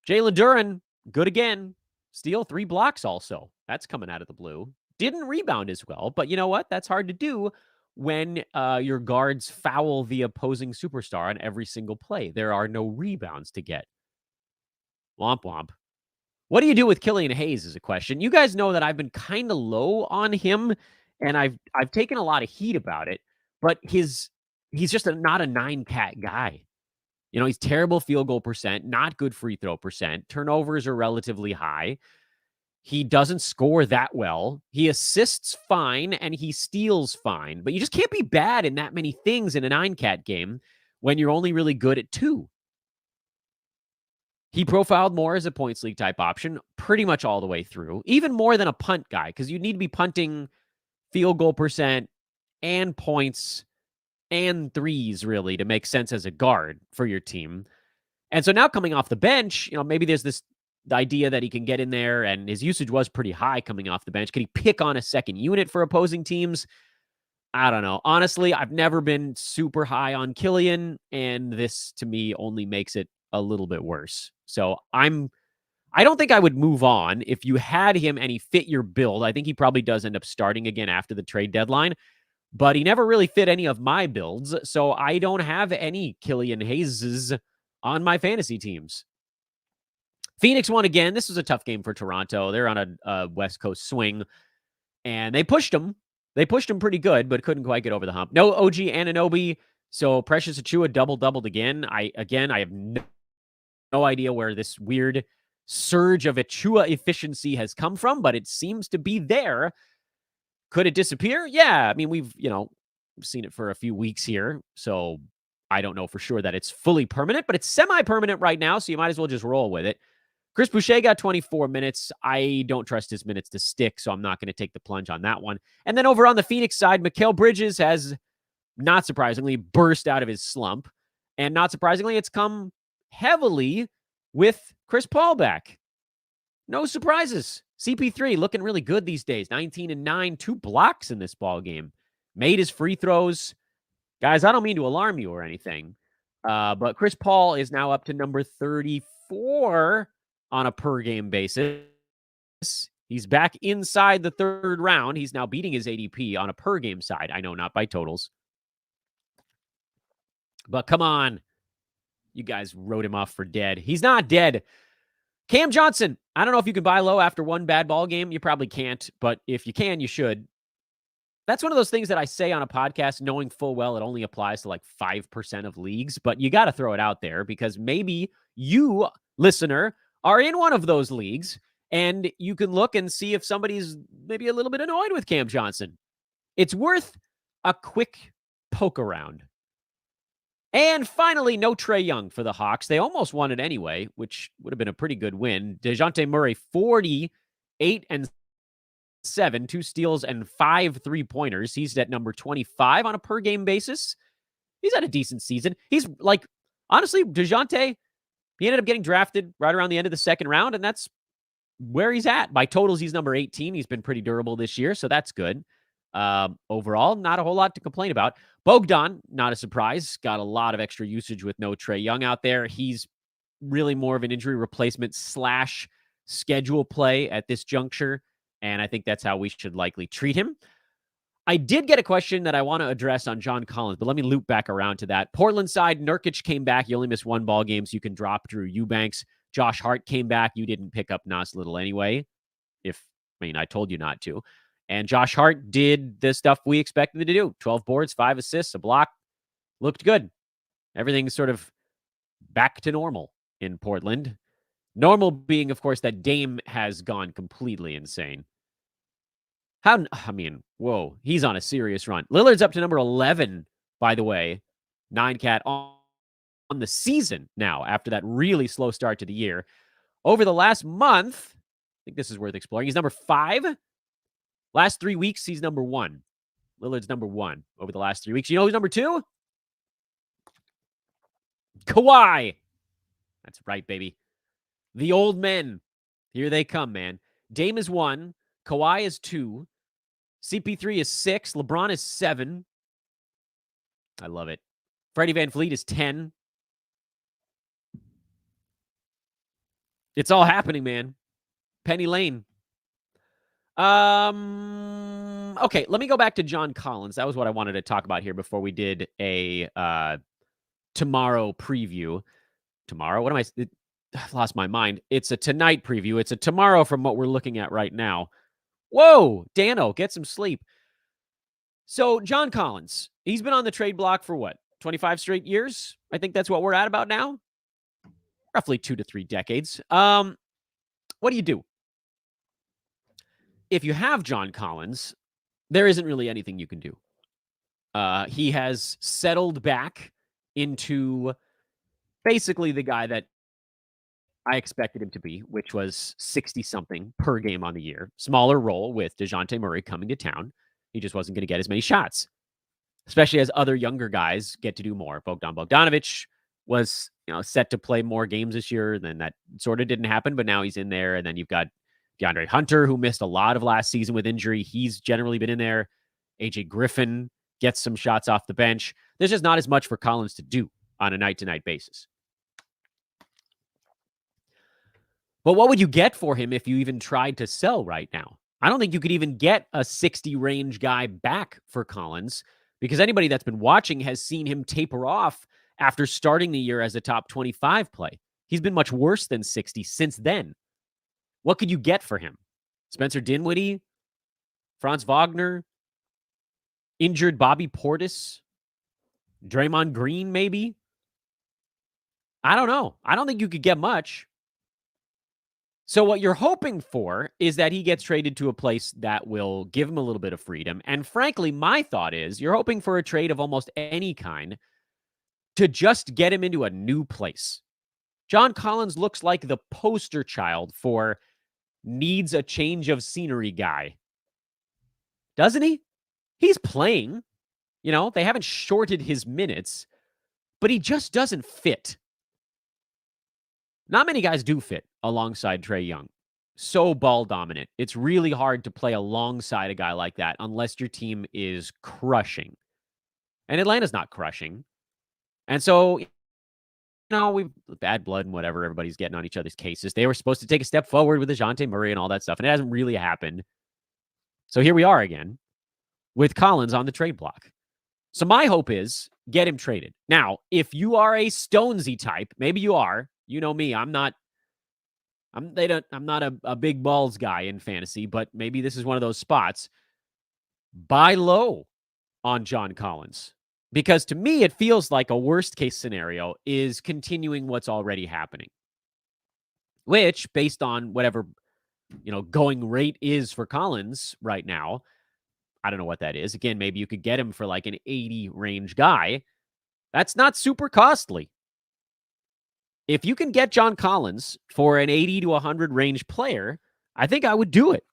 Speaker 1: Jalen Duren, good again. Steal 3 blocks also. That's coming out of the blue. Didn't rebound as well, but you know what? That's hard to do when your guards foul the opposing superstar on every single play. There are no rebounds to get. Womp womp. What do you do with Killian Hayes is a question. You guys know that I've been kind of low on him, and I've taken a lot of heat about it, but he's just not a 9-cat guy. He's terrible field goal percent, not good free throw percent. Turnovers are relatively high. He doesn't score that well. He assists fine, and he steals fine. But you just can't be bad in that many things in a 9-cat game when you're only really good at 2. He profiled more as a points league type option pretty much all the way through, even more than a punt guy, because you need to be punting field goal percent and points and threes, really, to make sense as a guard for your team. And so now coming off the bench, maybe there's the idea that he can get in there, and his usage was pretty high coming off the bench. Could he pick on a second unit for opposing teams? I don't know. Honestly, I've never been super high on Killian, and this, to me, only makes it a little bit worse. So I don't think I would move on if you had him and he fit your build. I think he probably does end up starting again after the trade deadline, but he never really fit any of my builds, so I don't have any Killian Hayes on my fantasy teams. Phoenix won again. This was a tough game for Toronto. They're on a West Coast swing, and they pushed them. They pushed him pretty good, but couldn't quite get over the hump. No OG Anunoby, so Precious Achiuwa doubled again. I have no idea where this weird surge of Achiuwa efficiency has come from, but it seems to be there. Could it disappear? Yeah. I mean, we've seen it for a few weeks here, so I don't know for sure that it's fully permanent, but it's semi-permanent right now, so you might as well just roll with it. Chris Boucher got 24 minutes. I don't trust his minutes to stick, so I'm not going to take the plunge on that one. And then over on the Phoenix side, Mikal Bridges has, not surprisingly, burst out of his slump. And not surprisingly, it's come heavily with Chris Paul back. No surprises. CP3 looking really good these days. 19-9, 2 blocks in this ball game. Made his free throws. Guys, I don't mean to alarm you or anything, but Chris Paul is now up to number 34 on a per game basis. He's back inside the third round. He's now beating his ADP on a per game side. I know, not by totals. But come on. You guys wrote him off for dead. He's not dead. Cam Johnson. I don't know if you can buy low after one bad ball game. You probably can't. But if you can, you should. That's one of those things that I say on a podcast, knowing full well it only applies to like 5% of leagues. But you got to throw it out there because maybe you, listener, are in one of those leagues. And you can look and see if somebody's maybe a little bit annoyed with Cam Johnson. It's worth a quick poke around. And finally, no Trae Young for the Hawks. They almost won it anyway, which would have been a pretty good win. DeJounte Murray, 48 and 7, 2 steals and 5 3-pointers. He's at number 25 on a per game basis. He's had a decent season. He's like, honestly, DeJounte, he ended up getting drafted right around the end of the second round, and that's where he's at. By totals, he's number 18. He's been pretty durable this year, so that's good. Overall, not a whole lot to complain about. Bogdan, not a surprise, got a lot of extra usage with no Trae Young out there. He's really more of an injury replacement / schedule play at this juncture, and I think that's how we should likely treat him. I did get a question that I want to address on John Collins, but let me loop back around to that. Portland side, Nurkic came back. You only missed one ball game, so you can drop Drew Eubanks. Josh Hart came back. You didn't pick up Nas Little anyway. I told you not to. And Josh Hart did the stuff we expected him to do. 12 boards, 5 assists, a block. Looked good. Everything's sort of back to normal in Portland. Normal being, of course, that Dame has gone completely insane. Whoa, he's on a serious run. Lillard's up to number 11, by the way. 9-cat on the season now after that really slow start to the year. Over the last month, I think this is worth exploring. He's number 5. Last 3 weeks, he's number 1. Lillard's number 1 over the last 3 weeks. You know who's number 2? Kawhi. That's right, baby. The old men. Here they come, man. Dame is 1. Kawhi is 2. CP3 is 6. LeBron is 7. I love it. Freddie VanVleet is 10. It's all happening, man. Penny Lane. Okay, let me go back to John Collins. That was what I wanted to talk about here before we did a tomorrow preview. Tomorrow? I've lost my mind. It's a tonight preview. It's a tomorrow from what we're looking at right now. Whoa, Dano, get some sleep. So John Collins, he's been on the trade block for what? 25 straight years? I think that's what we're at about now. Roughly 2 to 3 decades. What do you do? If you have John Collins, there isn't really anything you can do. He has settled back into basically the guy that I expected him to be, which was 60-something per game on the year. Smaller role with DeJounte Murray coming to town. He just wasn't going to get as many shots, especially as other younger guys get to do more. Bogdanovich was set to play more games this year. Then that sort of didn't happen, but now he's in there. And then you've got DeAndre Hunter, who missed a lot of last season with injury. He's generally been in there. AJ Griffin gets some shots off the bench. There's just not as much for Collins to do on a night-to-night basis. But what would you get for him if you even tried to sell right now? I don't think you could even get a 60 range guy back for Collins because anybody that's been watching has seen him taper off after starting the year as a top 25 play. He's been much worse than 60 since then. What could you get for him? Spencer Dinwiddie? Franz Wagner? Injured Bobby Portis? Draymond Green, maybe? I don't know. I don't think you could get much. So what you're hoping for is that he gets traded to a place that will give him a little bit of freedom. And frankly, my thought is you're hoping for a trade of almost any kind to just get him into a new place. John Collins looks like the poster child for needs a change of scenery guy. Doesn't he? He's playing. They haven't shorted his minutes, but he just doesn't fit. Not many guys do fit alongside Trae Young. So ball dominant. It's really hard to play alongside a guy like that unless your team is crushing. And Atlanta's not crushing. And so we've bad blood and whatever. Everybody's getting on each other's cases. They were supposed to take a step forward with DeJounte Murray and all that stuff, and it hasn't really happened. So here we are again with Collins on the trade block. So my hope is get him traded. Now, if you are a Stonesy type, maybe you are. You know me. I'm not a big balls guy in fantasy, but maybe this is one of those spots. Buy low on John Collins. Because to me, it feels like a worst case scenario is continuing what's already happening. Which, based on whatever, going rate is for Collins right now, I don't know what that is. Again, maybe you could get him for like an 80 range guy. That's not super costly. If you can get John Collins for an 80 to 100 range player, I think I would do it.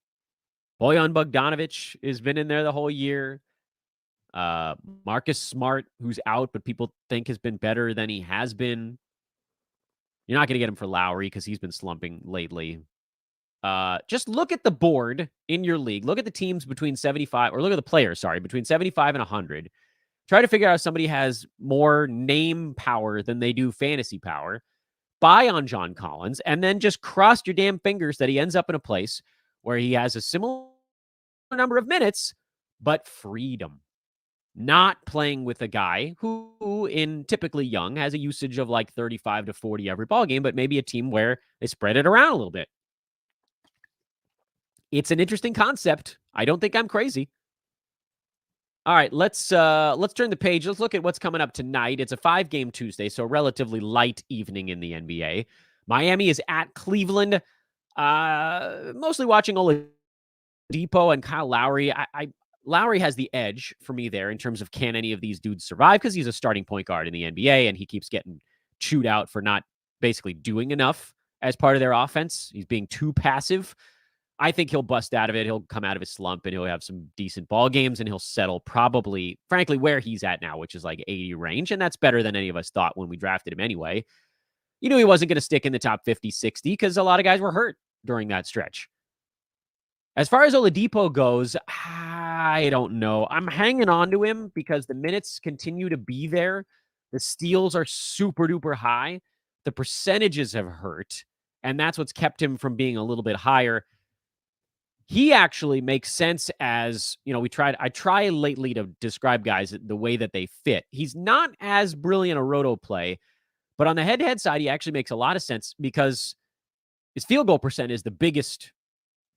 Speaker 1: Bojan Bogdanovic has been in there the whole year. Marcus Smart, who's out, but people think has been better than he has been. You're not going to get him for Lowry because he's been slumping lately. Just look at the board in your league. Look at the teams between 75, or look at the players, between 75 and 100. Try to figure out if somebody has more name power than they do fantasy power. Buy on John Collins, and then just cross your damn fingers that he ends up in a place where he has a similar number of minutes, but freedom. Not playing with a guy who in typically young has a usage of like 35 to 40 every ball game, but maybe a team where they spread it around a little bit. It's an interesting concept. I don't think I'm crazy. All right, let's turn the page. Let's look at what's coming up tonight. It's a 5-game Tuesday, so a relatively light evening in the NBA. Miami is at Cleveland. Mostly watching Oladipo and Kyle Lowry. Lowry has the edge for me there in terms of can any of these dudes survive, because he's a starting point guard in the NBA and he keeps getting chewed out for not basically doing enough as part of their offense. He's being too passive. I think he'll bust out of it. He'll come out of his slump and he'll have some decent ball games and he'll settle probably, frankly, where he's at now, which is like 80 range. And that's better than any of us thought when we drafted him anyway. You knew he wasn't going to stick in the top 50, 60 because a lot of guys were hurt during that stretch. As far as Oladipo goes, I don't know. I'm hanging on to him because the minutes continue to be there. The steals are super duper high. The percentages have hurt. And that's what's kept him from being a little bit higher. He actually makes sense as, I try lately to describe guys the way that they fit. He's not as brilliant a roto play, but on the head-to-head side, he actually makes a lot of sense because his field goal percent is the biggest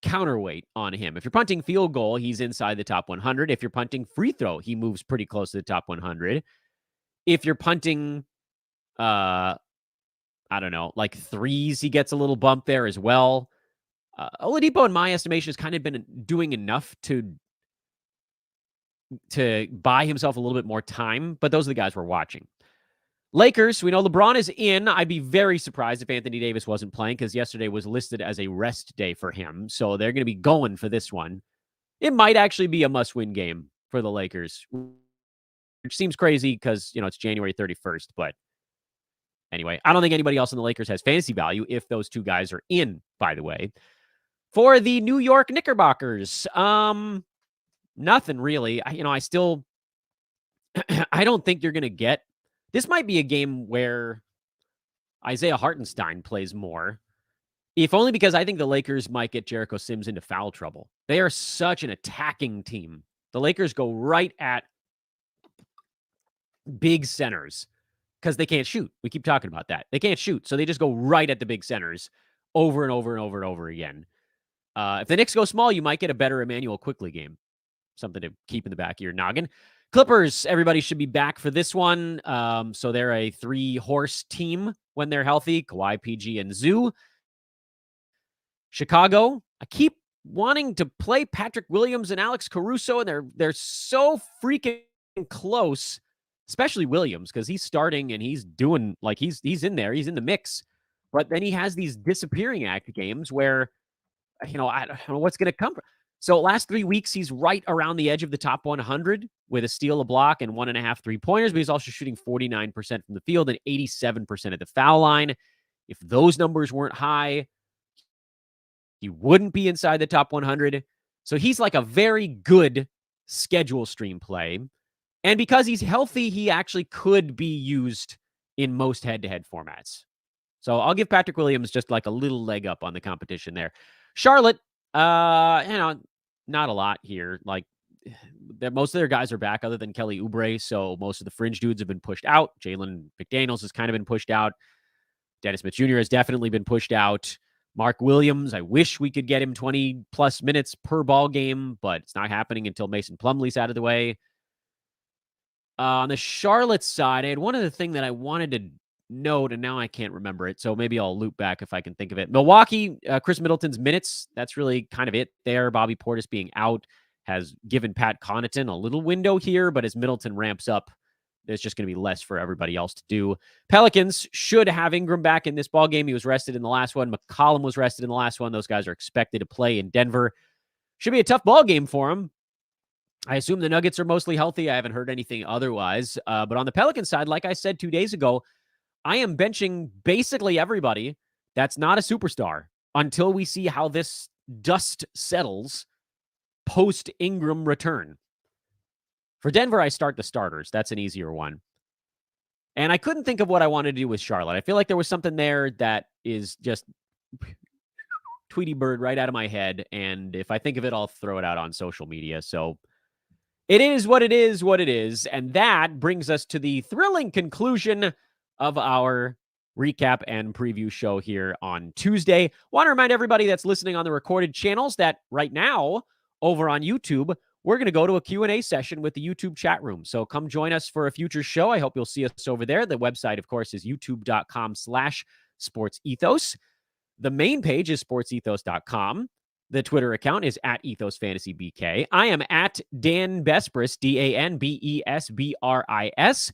Speaker 1: counterweight on him. If you're punting field goal, he's inside the top 100. If you're punting free throw, he moves pretty close to the top 100. If you're punting, like threes, he gets a little bump there as well. Oladipo, in my estimation, has kind of been doing enough to buy himself a little bit more time, but those are the guys we're watching. Lakers, we know LeBron is in. I'd be very surprised if Anthony Davis wasn't playing because yesterday was listed as a rest day for him, so they're going to be going for this one. It might actually be a must-win game for the Lakers, which seems crazy because, it's January 31st, but anyway, I don't think anybody else in the Lakers has fantasy value if those two guys are in, by the way. For the New York Knickerbockers, nothing really. I still, I don't think you're going to get, this might be a game where Isaiah Hartenstein plays more, if only because I think the Lakers might get Jericho Sims into foul trouble. They are such an attacking team. The Lakers go right at big centers because they can't shoot. We keep talking about that. They can't shoot, so they just go right at the big centers over and over and over and over again. If the Knicks go small, you might get a better Emmanuel Quickley game. Something to keep in the back of your noggin. Clippers, everybody should be back for this one. So they're a 3-horse team when they're healthy. Kawhi, PG, and Zoo. Chicago, I keep wanting to play Patrick Williams and Alex Caruso, and they're so freaking close, especially Williams, because he's starting and he's doing, like, he's in there. He's in the mix. But then he has these disappearing act games where, I don't know what's going to come from. So last 3 weeks, he's right around the edge of the top 100 with a steal, a block, and 1.5 3-pointers, but he's also shooting 49% from the field and 87% at the foul line. If those numbers weren't high, he wouldn't be inside the top 100. So he's like a very good schedule stream play. And because he's healthy, he actually could be used in most head-to-head formats. So I'll give Patrick Williams just like a little leg up on the competition there. Charlotte, not a lot here. Like, most of their guys are back other than Kelly Oubre, so most of the fringe dudes have been pushed out. Jalen McDaniels has kind of been pushed out. Dennis Smith Jr. has definitely been pushed out. Mark Williams, I wish we could get him 20-plus minutes per ball game, but it's not happening until Mason Plumlee's out of the way. On the Charlotte side, I had one other thing that I wanted to note, and now I can't remember it, so maybe I'll loop back if I can think of it. Milwaukee, Chris Middleton's minutes, that's really kind of it there. Bobby Portis being out has given Pat Connaughton a little window here, but as Middleton ramps up, there's just going to be less for everybody else to do. Pelicans should have Ingram back in this ballgame. He was rested in the last one. McCollum was rested in the last one. Those guys are expected to play in Denver. Should be a tough ballgame for him. I assume the Nuggets are mostly healthy. I haven't heard anything otherwise. But on the Pelicans side, like I said 2 days ago, I am benching basically everybody that's not a superstar until we see how this dust settles post Ingram return. For Denver, I start the starters. That's an easier one. And I couldn't think of what I wanted to do with Charlotte. I feel like there was something there that is just Tweety Bird right out of my head. And if I think of it, I'll throw it out on social media. So it is what it is, what it is. And that brings us to the thrilling conclusion of our recap and preview show here on Tuesday. Want to remind everybody that's listening on the recorded channels that right now over on YouTube, we're going to go to a Q&A session with the YouTube chat room. So come join us for a future show. I hope you'll see us over there. The website, of course, is youtube.com/sportsethos. The main page is sportsethos.com. The Twitter account is at EthosFantasyBK. I am at Dan Besbris, DanBesbris.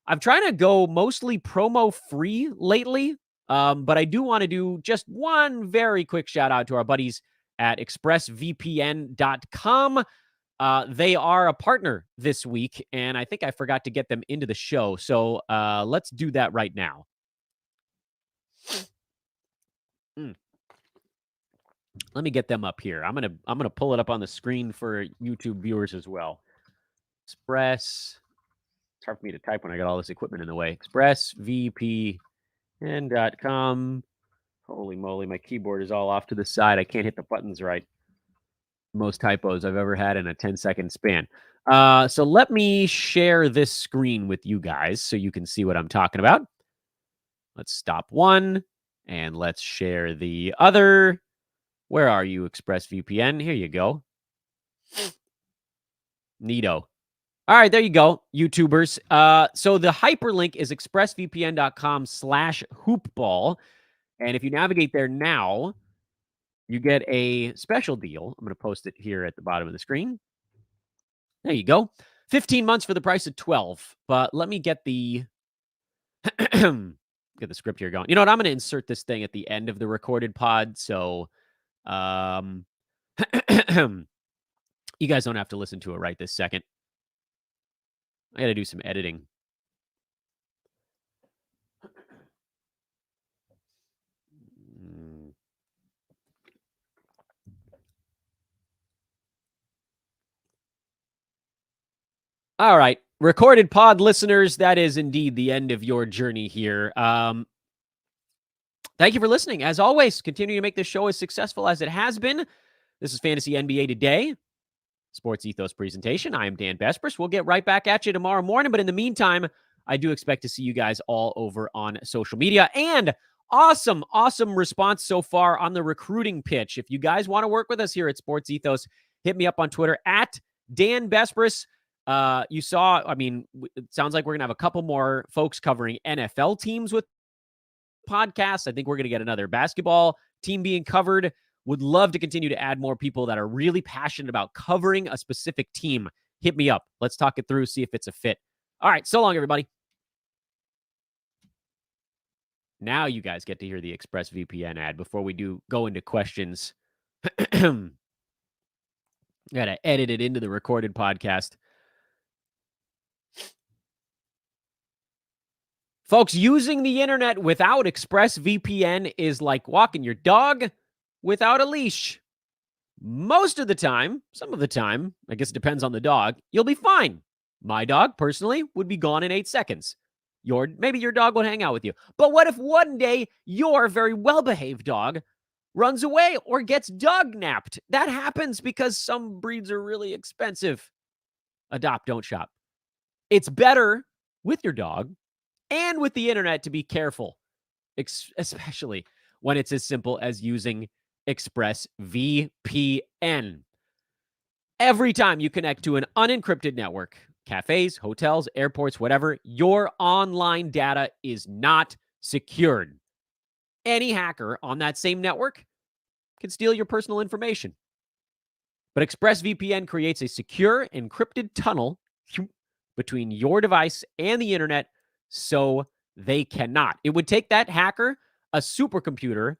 Speaker 1: I'm trying to go mostly promo-free lately, but I do want to do just one very quick shout-out to our buddies at ExpressVPN.com. They are a partner this week, and I think I forgot to get them into the show, so let's do that right now. Let me get them up here. I'm gonna pull it up on the screen for YouTube viewers as well. Express. It's hard for me to type when I got all this equipment in the way. ExpressVPN.com. Holy moly, my keyboard is all off to the side. I can't hit the buttons right. Most typos I've ever had in a 10-second span. So let me share this screen with you guys so you can see what I'm talking about. Let's stop one, and let's share the other. Where are you, ExpressVPN? Here you go. Neato. All right, there you go, YouTubers. So the hyperlink is expressvpn.com/hoopball. And if you navigate there now, you get a special deal. I'm going to post it here at the bottom of the screen. There you go. 15 months for the price of 12. But let me get the get the script here going. You know what? I'm going to insert this thing at the end of the recorded pod. So you guys don't have to listen to it right this second. I got to do some editing. All right. Recorded pod listeners, that is indeed the end of your journey here. Thank you for listening. As always, continue to make this show as successful as it has been. This is Fantasy NBA Today, Sports Ethos presentation. I am Dan Besbris. We'll get right back at you tomorrow morning. But in the meantime, I do expect to see you guys all over on social media. And awesome response so far on the recruiting pitch. If you guys want to work with us here at Sports Ethos, hit me up on Twitter at Dan Besbris. You saw, I mean, it sounds like we're going to have a couple more folks covering NFL teams with podcasts. I think we're going to get another basketball team being covered. Would love to continue to add more people that are really passionate about covering a specific team. Hit me up. Let's talk it through, see if it's a fit. All right. So long, everybody. Now you guys get to hear the ExpressVPN ad before we do go into questions. Got to edit it into the recorded podcast. Folks, using the internet without ExpressVPN is like walking your dog without a leash. Most of the time, some of the time, I guess it depends on the dog, you'll be fine. My dog, personally, would be gone in 8 seconds. Maybe your dog would hang out with you. But what if one day your very well-behaved dog runs away or gets dog napped? That happens because some breeds are really expensive. Adopt, don't shop. It's better with your dog and with the internet to be careful, especially when it's as simple as using ExpressVPN. Every time you connect to an unencrypted network, cafes, hotels, airports, whatever, your online data is not secured. Any hacker on that same network can steal your personal information. But ExpressVPN creates a secure, encrypted tunnel between your device and the internet so they cannot. It would take that hacker a supercomputer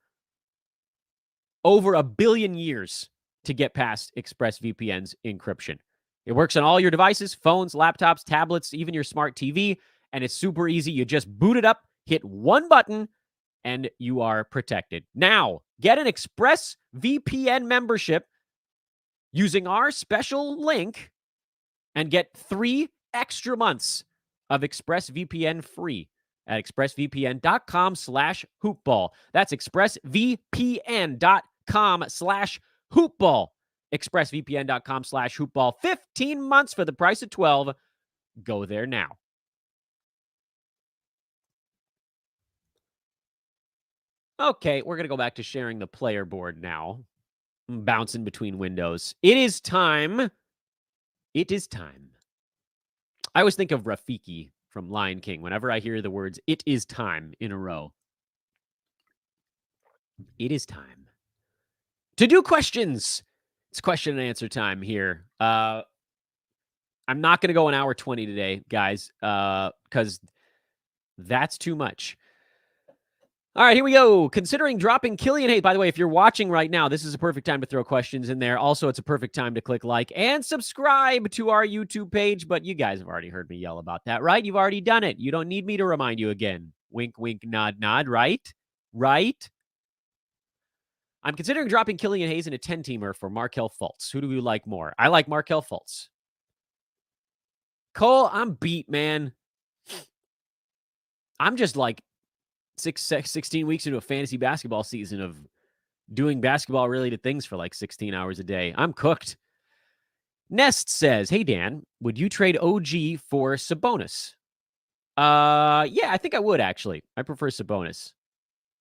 Speaker 1: over 1 billion years to get past ExpressVPN's encryption. It works on all your devices, phones, laptops, tablets, even your smart TV, and it's super easy. You just boot it up, hit one button, and you are protected. Now, get an ExpressVPN membership using our special link and get 3 extra months of ExpressVPN free at expressvpn.com/hoopball. That's expressvpn.com/hoopball. expressvpn.com/hoopball. 15 months for the price of 12. Go there now. Okay, we're going to go back to sharing the player board now. I'm bouncing between windows. It is time. It is time. I always think of Rafiki from Lion King whenever I hear the words, "it is time" in a row. It is time to do questions. It's question and answer time here. I'm not going to go an hour 20 today, guys, because that's too much. All right, here we go. Considering dropping Killian Hayes. By the way, if you're watching right now, this is a perfect time to throw questions in there. Also, it's a perfect time to click like and subscribe to our YouTube page. But you guys have already heard me yell about that, right? You've already done it. You don't need me to remind you again. Wink, wink, nod, nod, right? Right? I'm considering dropping Killian Hayes in a 10-teamer for Markelle Fultz. Who do you like more? I like Markelle Fultz. Cole, I'm beat, man. I'm just like 16 weeks into a fantasy basketball season of doing basketball-related things for like 16 hours a day. I'm cooked. Nest says, hey, Dan, would you trade OG for Sabonis? Yeah, I think I would, actually. I prefer Sabonis.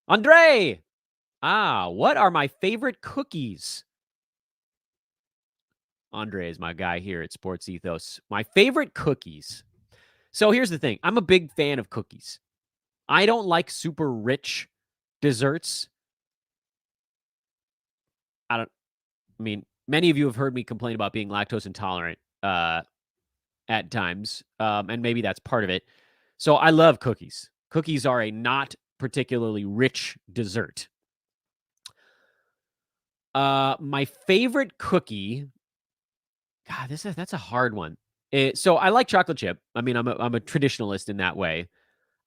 Speaker 1: Andre! What are my favorite cookies? Andre is my guy here at Sports Ethos. My favorite cookies. So here's the thing. I'm a big fan of cookies. I don't like super rich desserts. I mean, many of you have heard me complain about being lactose intolerant at times, and maybe that's part of it. So I love cookies. Cookies are a not particularly rich dessert. My favorite cookie, God, that's a hard one. So I like chocolate chip. I mean, I'm a traditionalist in that way.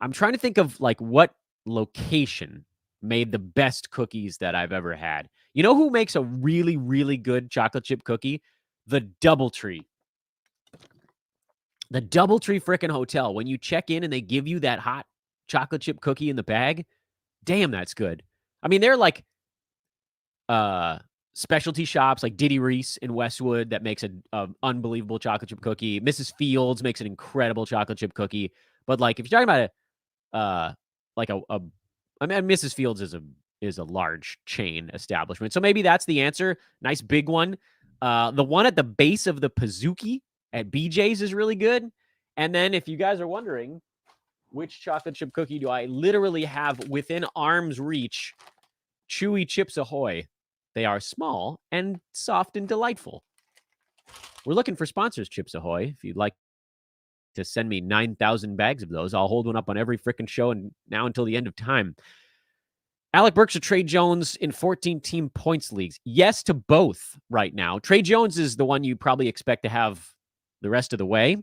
Speaker 1: I'm trying to think of like what location made the best cookies that I've ever had. You know who makes a really, really good chocolate chip cookie? The Doubletree. The Doubletree frickin' hotel. When you check in and they give you that hot chocolate chip cookie in the bag, damn, that's good. I mean, they're like specialty shops like Diddy Reese in Westwood that makes an unbelievable chocolate chip cookie. Mrs. Fields makes an incredible chocolate chip cookie. But like, if you're talking about I mean, Mrs. Fields is a large chain establishment, so maybe that's the answer. Nice big one. The one at the base of the Pizookie at BJ's is really good. And then, if you guys are wondering, which chocolate chip cookie do I literally have within arm's reach? Chewy Chips Ahoy. They are small and soft and delightful. We're looking for sponsors, Chips Ahoy. If you'd like to send me 9,000 bags of those, I'll hold one up on every freaking show and now until the end of time. Alec Burks or Trey Jones in 14-team points leagues? Yes to both right now. Trey Jones is the one you probably expect to have the rest of the way.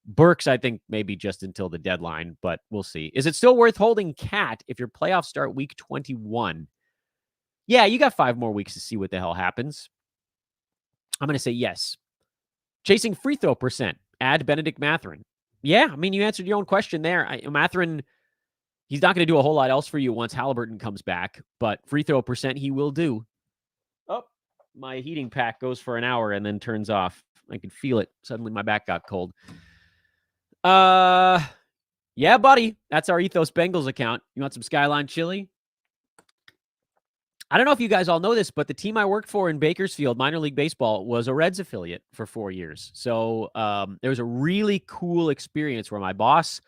Speaker 1: Burks, I think, maybe just until the deadline, but we'll see. Is it still worth holding Cat if your playoffs start week 21? Yeah, you got 5 more weeks to see what the hell happens. I'm going to say yes. Chasing free throw percent. Add Benedict Mathurin. Yeah, I mean, you answered your own question there. Mathurin, he's not going to do a whole lot else for you once Halliburton comes back, but free throw percent he will do. Oh, my heating pack goes for an hour and then turns off. I could feel it. Suddenly my back got cold. Yeah, buddy. That's our Ethos Bengals account. You want some Skyline chili? I don't know if you guys all know this, but the team I worked for in Bakersfield, minor league baseball, was a Reds affiliate for 4 years. So there was a really cool experience where my boss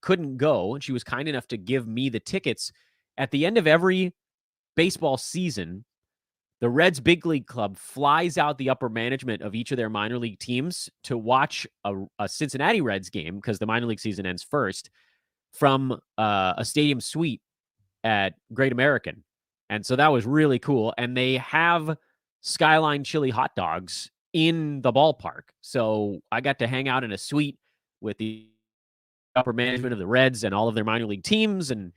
Speaker 1: couldn't go, and she was kind enough to give me the tickets. At the end of every baseball season, the Reds Big League Club flies out the upper management of each of their minor league teams to watch a Cincinnati Reds game, because the minor league season ends first, from a stadium suite at Great American. And so that was really cool. And they have Skyline chili hot dogs in the ballpark. So I got to hang out in a suite with the upper management of the Reds and all of their minor league teams and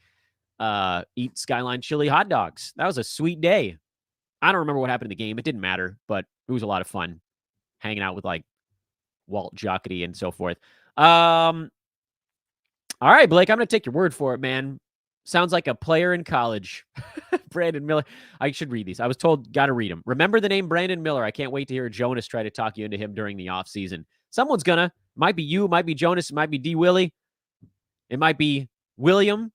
Speaker 1: eat Skyline chili hot dogs. That was a sweet day. I don't remember what happened in the game. It didn't matter, but it was a lot of fun hanging out with like Walt Jocketty and so forth. All right, Blake, I'm going to take your word for it, man. Sounds like a player in college. Brandon Miller. I should read these. I was told, got to read them. Remember the name Brandon Miller. I can't wait to hear Jonas try to talk you into him during the offseason. Someone's going to. Might be you. Might be Jonas. It might be D. Willie. It might be William.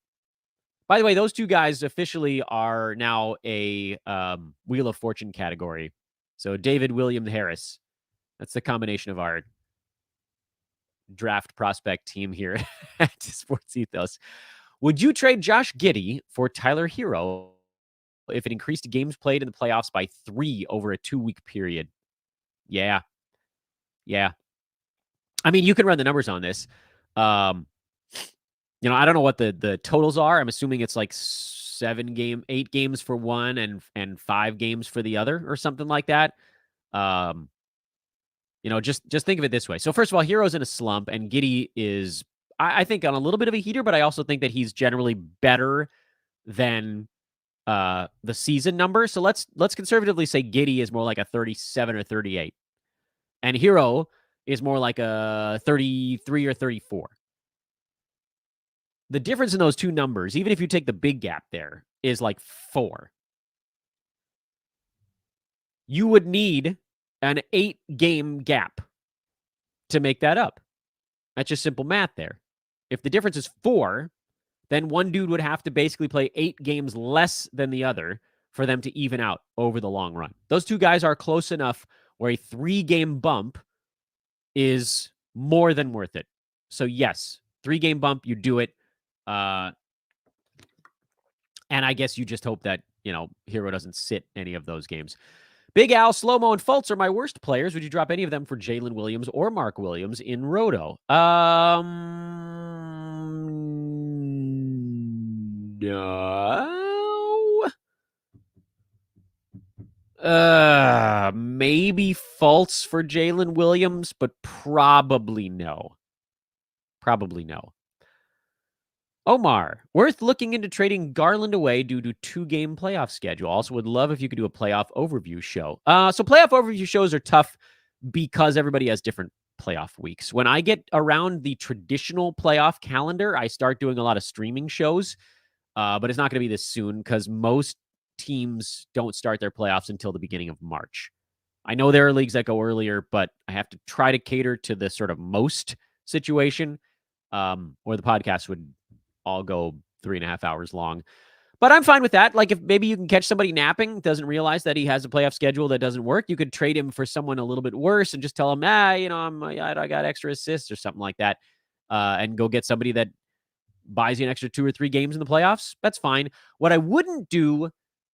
Speaker 1: By the way, those two guys officially are now a Wheel of Fortune category. So David William Harris. That's the combination of our draft prospect team here at Sports Ethos. Would you trade Josh Giddey for Tyler Hero if it increased games played in the playoffs by 3 over a 2-week period? Yeah. I mean, you can run the numbers on this. I don't know what the totals are. I'm assuming it's like 8 games for one and 5 games for the other or something like that. Just think of it this way. So first of all, Hero's in a slump and Giddey is, I think, on a little bit of a heater, but I also think that he's generally better than the season number. So let's conservatively say Giddey is more like a 37 or 38. And Hero is more like a 33 or 34. The difference in those two numbers, even if you take the big gap there, is like 4. You would need an 8-game gap to make that up. That's just simple math there. If the difference is 4, then one dude would have to basically play 8 games less than the other for them to even out over the long run. Those two guys are close enough where a 3-game bump is more than worth it. So yes, 3-game bump, you do it. And I guess you just hope that, Hero doesn't sit any of those games. Big Al, Slow-Mo, and Fultz are my worst players. Would you drop any of them for Jalen Williams or Mark Williams in Roto? No. Maybe Fultz for Jalen Williams, but probably no. Omar, worth looking into trading Garland away due to 2-game playoff schedule. Also would love if you could do a playoff overview show. So playoff overview shows are tough because everybody has different playoff weeks. When I get around the traditional playoff calendar, I start doing a lot of streaming shows, but it's not going to be this soon because most teams don't start their playoffs until the beginning of March. I know there are leagues that go earlier, but I have to try to cater to the sort of most situation, or the podcast would all go 3.5 hours long. But I'm fine with that. Like, if maybe you can catch somebody napping, doesn't realize that he has a playoff schedule that doesn't work, you could trade him for someone a little bit worse and just tell him, I got extra assists or something like that, and go get somebody that buys you an extra 2 or 3 games in the playoffs. That's fine. What I wouldn't do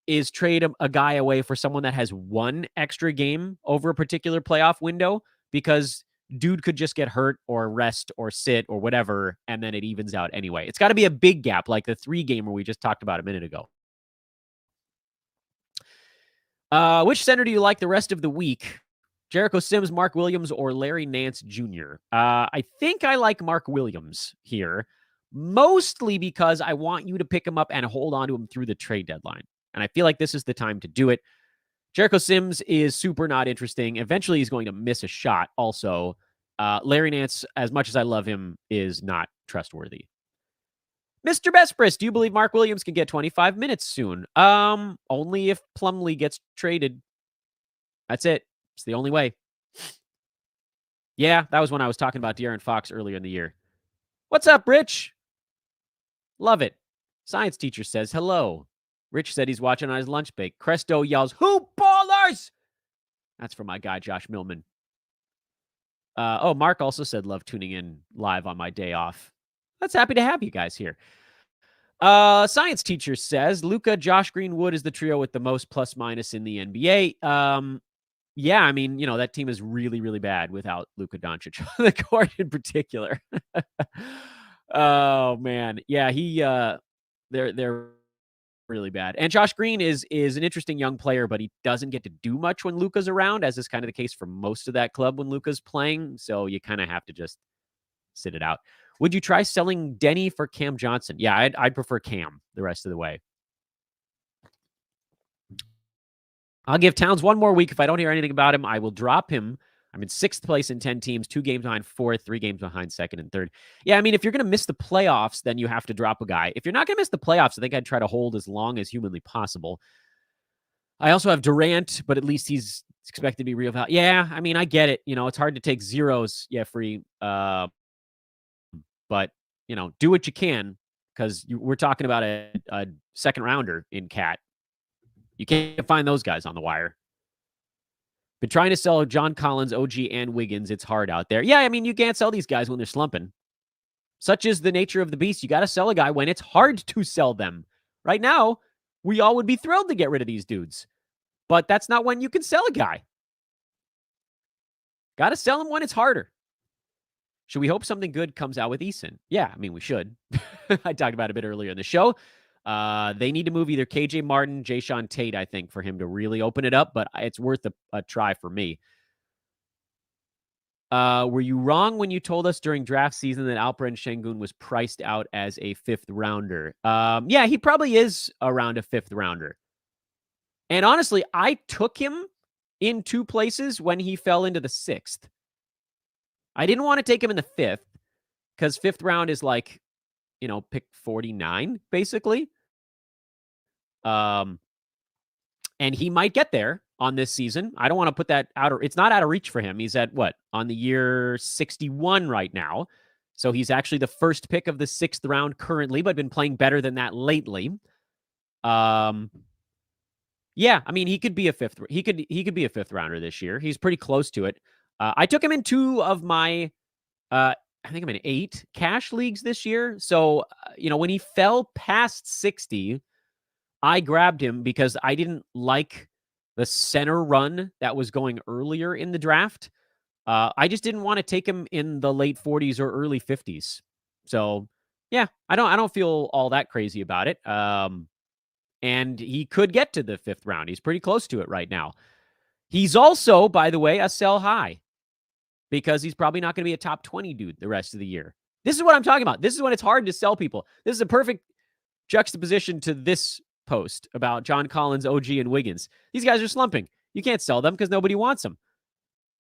Speaker 1: is trade a guy away for someone that has 1 extra game over a particular playoff window, because dude could just get hurt or rest or sit or whatever, and then it evens out anyway. It's got to be a big gap, like the 3-gamer we just talked about a minute ago. Which center do you like the rest of the week? Jericho Sims, Mark Williams, or Larry Nance Jr.? I think I like Mark Williams here, mostly because I want you to pick him up and hold on to him through the trade deadline. And I feel like this is the time to do it. Jericho Sims is super not interesting. Eventually, he's going to miss a shot also. Larry Nance, as much as I love him, is not trustworthy. Mr. Bespris, do you believe Mark Williams can get 25 minutes soon? Only if Plumlee gets traded. That's it. It's the only way. Yeah, that was when I was talking about De'Aaron Fox earlier in the year. What's up, Rich? Love it. Science teacher says hello. Rich said he's watching on his lunch break. Cresto yells, "Hoop ballers!" That's from my guy, Josh Millman. Mark also said love tuning in live on my day off. That's happy to have you guys here. Science teacher says Luka, Josh Greenwood is the trio with the most plus minus in the NBA. Yeah, I mean, that team is really, really bad without Luka Doncic, the court in particular. Oh man. Yeah, they're really bad. And Josh Green is an interesting young player, but he doesn't get to do much when Luka's around, as is kind of the case for most of that club when Luka's playing. So you kind of have to just sit it out. Would you try selling Denny for Cam Johnson? Yeah, I'd prefer Cam the rest of the way. I'll give Towns one more week. If I don't hear anything about him, I will drop him. I'm in 6th place in 10 teams, 2 games behind 4th, 3 games behind 2nd and 3rd. Yeah, I mean, if you're going to miss the playoffs, then you have to drop a guy. If you're not going to miss the playoffs, I think I'd try to hold as long as humanly possible. I also have Durant, but at least he's expected to be real value. Yeah, I mean, I get it. It's hard to take zeros, free. But, do what you can, because we're talking about a second rounder in Cat. You can't find those guys on the wire. Been trying to sell John Collins, OG, and Wiggins. It's hard out there. Yeah, I mean, you can't sell these guys when they're slumping. Such is the nature of the beast. You got to sell a guy when it's hard to sell them. Right now, we all would be thrilled to get rid of these dudes. But that's not when you can sell a guy. Got to sell him when it's harder. Should we hope something good comes out with Eason? Yeah, I mean, we should. I talked about it a bit earlier in the show. They need to move either KJ Martin, Jayshawn Tate, I think, for him to really open it up, but it's worth a try for me. Were you wrong when you told us during draft season that Alperen Sengun was priced out as a 5th rounder? Yeah, he probably is around a 5th rounder. And honestly, I took him in 2 places when he fell into the 6th. I didn't want to take him in the 5th because 5th round is like, pick 49, basically. And he might get there on this season. I don't want to put that it's not out of reach for him. He's at on the year 61 right now. So he's actually the first pick of the 6th round currently, but been playing better than that lately. Yeah, I mean, he could be a 5th. He could be a 5th rounder this year. He's pretty close to it. I took him in 2 of my, I think I'm in 8 cash leagues this year. So, when he fell past 60, I grabbed him because I didn't like the center run that was going earlier in the draft. I just didn't want to take him in the late 40s or early 50s. So, yeah, I don't feel all that crazy about it. And he could get to the 5th round. He's pretty close to it right now. He's also, by the way, a sell high because he's probably not going to be a top 20 dude the rest of the year. This is what I'm talking about. This is when it's hard to sell people. This is a perfect juxtaposition to this post about John Collins, OG, and Wiggins. These guys are slumping. You can't sell them because nobody wants them.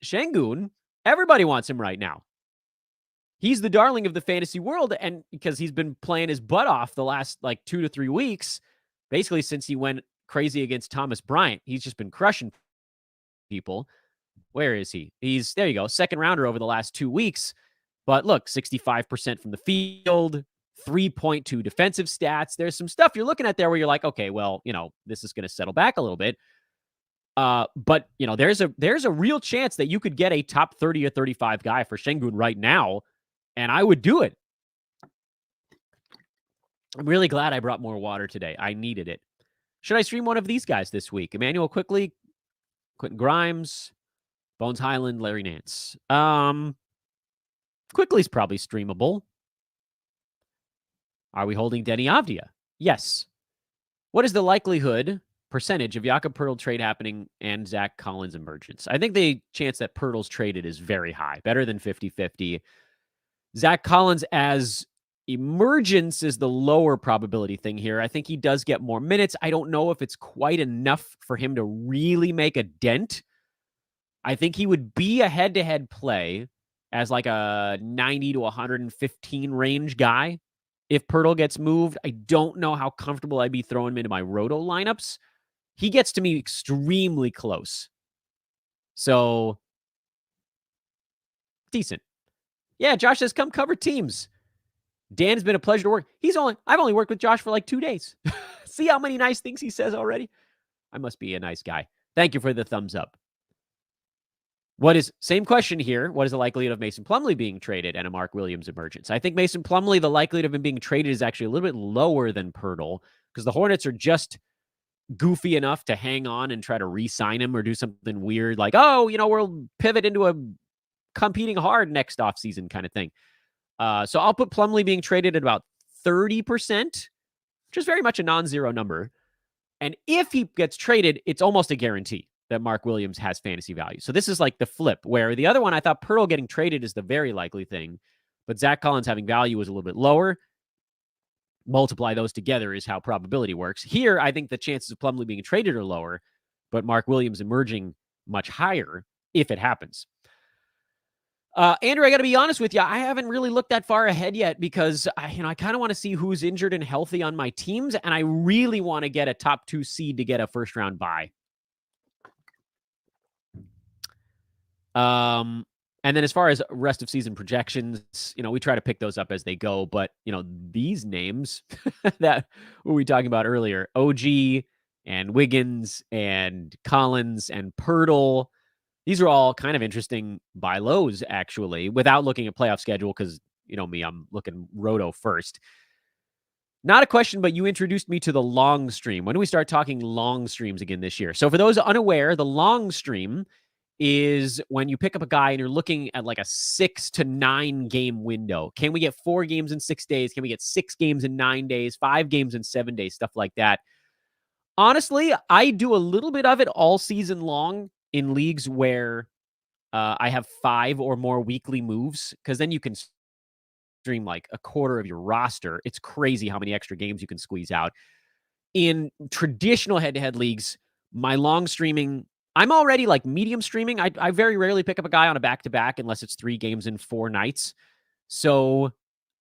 Speaker 1: Sengun, everybody wants him right now. He's the darling of the fantasy world, and because he's been playing his butt off the last 2 to 3 weeks, basically since he went crazy against Thomas Bryant. He's just been crushing people. Where is he? There you go, 2nd rounder over the last 2 weeks. But look, 65% from the field, 3.2 defensive stats. There's some stuff you're looking at there where you're like, okay, well, this is going to settle back a little bit. But there's a real chance that you could get a top 30 or 35 guy for Sengun right now, and I would do it. I'm really glad I brought more water today. I needed it. Should I stream one of these guys this week? Emmanuel Quickly, Quentin Grimes, Bones Highland, Larry Nance. Quickly's probably streamable. Are we holding Denny Avdia? Yes. What is the percentage of Jakob Poeltl trade happening and Zach Collins emergence? I think the chance that Poeltl's traded is very high, better than 50-50. Zach Collins as emergence is the lower probability thing here. I think he does get more minutes. I don't know if it's quite enough for him to really make a dent. I think he would be a head-to-head play, as like a 90 to 115 range guy. If Pirtle gets moved, I don't know how comfortable I'd be throwing him into my roto lineups. He gets to me extremely close. So, decent. Yeah, Josh says, come cover teams. Dan's been a pleasure to work. I've only worked with Josh for like 2 days. See how many nice things he says already? I must be a nice guy. Thank you for the thumbs up. Same question here. What is the likelihood of Mason Plumlee being traded and a Mark Williams emergence? I think Mason Plumlee, the likelihood of him being traded is actually a little bit lower than Pirtle because the Hornets are just goofy enough to hang on and try to re-sign him or do something weird like, we'll pivot into a competing hard next offseason kind of thing. So I'll put Plumlee being traded at about 30%, which is very much a non-zero number. And if he gets traded, it's almost a guarantee that Mark Williams has fantasy value. So this is like the flip, where the other one, I thought Pirtle getting traded is the very likely thing, but Zach Collins having value is a little bit lower. Multiply those together is how probability works. Here, I think the chances of Plumlee being traded are lower, but Mark Williams emerging much higher if it happens. Andrew, I got to be honest with you. I haven't really looked that far ahead yet because I kind of want to see who's injured and healthy on my teams, and I really want to get a top 2 seed to get a first round bye. And then as far as rest of season projections, we try to pick those up as they go. But, these names that we were talking about earlier, OG and Wiggins and Collins and Pirtle, these are all kind of interesting buy lows, actually, without looking at playoff schedule because, me, I'm looking roto first. Not a question, but you introduced me to the long stream. When do we start talking long streams again this year? So for those unaware, the long stream is when you pick up a guy and you're looking at like a 6 to 9 game window. Can we get 4 games in 6 days? Can we get 6 games in 9 days, 5 games in 7 days, stuff like that? Honestly, I do a little bit of it all season long in leagues where I have 5 or more weekly moves, because then you can stream like a quarter of your roster. It's crazy how many extra games you can squeeze out. In traditional head-to-head leagues, my long streaming, I'm already like medium streaming. I very rarely pick up a guy on a back-to-back unless it's 3 games in 4 nights. So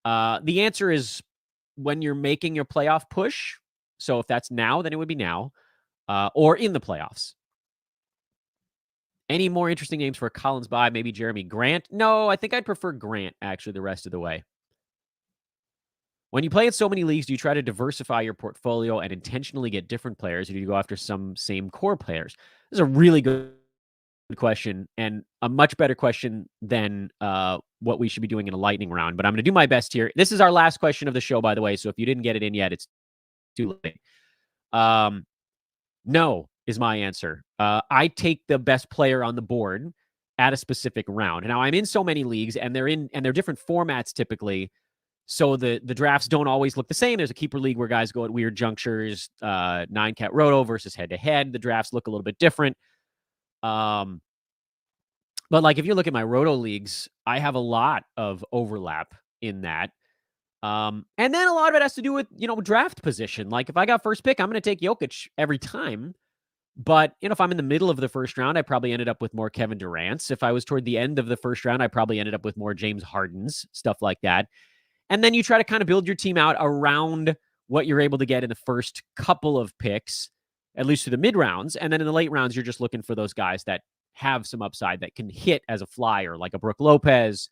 Speaker 1: the answer is when you're making your playoff push. So if that's now, then it would be now, or in the playoffs. Any more interesting names for Collins buy? Maybe Jeremy Grant? No, I think I'd prefer Grant, actually, the rest of the way. When you play in so many leagues, do you try to diversify your portfolio and intentionally get different players, or do you go after some same core players? This is a really good question and a much better question than what we should be doing in a lightning round, but I'm going to do my best here. This is our last question of the show, by the way, so if you didn't get it in yet, it's too late. No is my answer. I take the best player on the board at a specific round. Now, I'm in so many leagues, and they're different formats typically, so the drafts don't always look the same. There's a keeper league where guys go at weird junctures, 9-cat roto versus head-to-head. The drafts look a little bit different. But like if you look at my roto leagues, I have a lot of overlap in that. And then a lot of it has to do with, draft position. Like if I got first pick, I'm going to take Jokic every time. But, if I'm in the middle of the first round, I probably ended up with more Kevin Durant's. If I was toward the end of the first round, I probably ended up with more James Harden's, stuff like that. And then you try to kind of build your team out around what you're able to get in the first couple of picks, at least through the mid rounds. And then in the late rounds, you're just looking for those guys that have some upside that can hit as a flyer, like a Brook Lopez.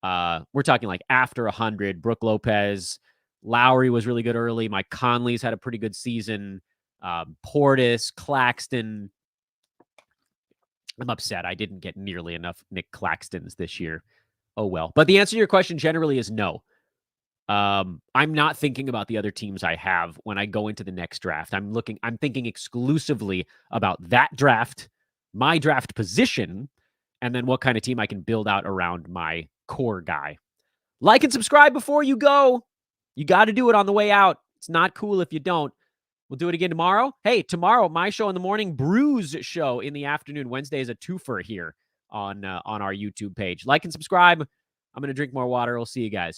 Speaker 1: We're talking like after 100, Brook Lopez. Lowry was really good early. Mike Conley's had a pretty good season. Portis, Claxton. I'm upset I didn't get nearly enough Nick Claxtons this year. Oh, well. But the answer to your question generally is no. I'm not thinking about the other teams I have when I go into the next draft. I'm thinking exclusively about that draft, my draft position, and then what kind of team I can build out around my core guy. Like and subscribe before you go. You got to do it on the way out. It's not cool if you don't. We'll do it again tomorrow. Hey, tomorrow, my show in the morning, Brews show in the afternoon. Wednesday is a twofer here on our YouTube page. Like and subscribe. I'm going to drink more water. We'll see you guys.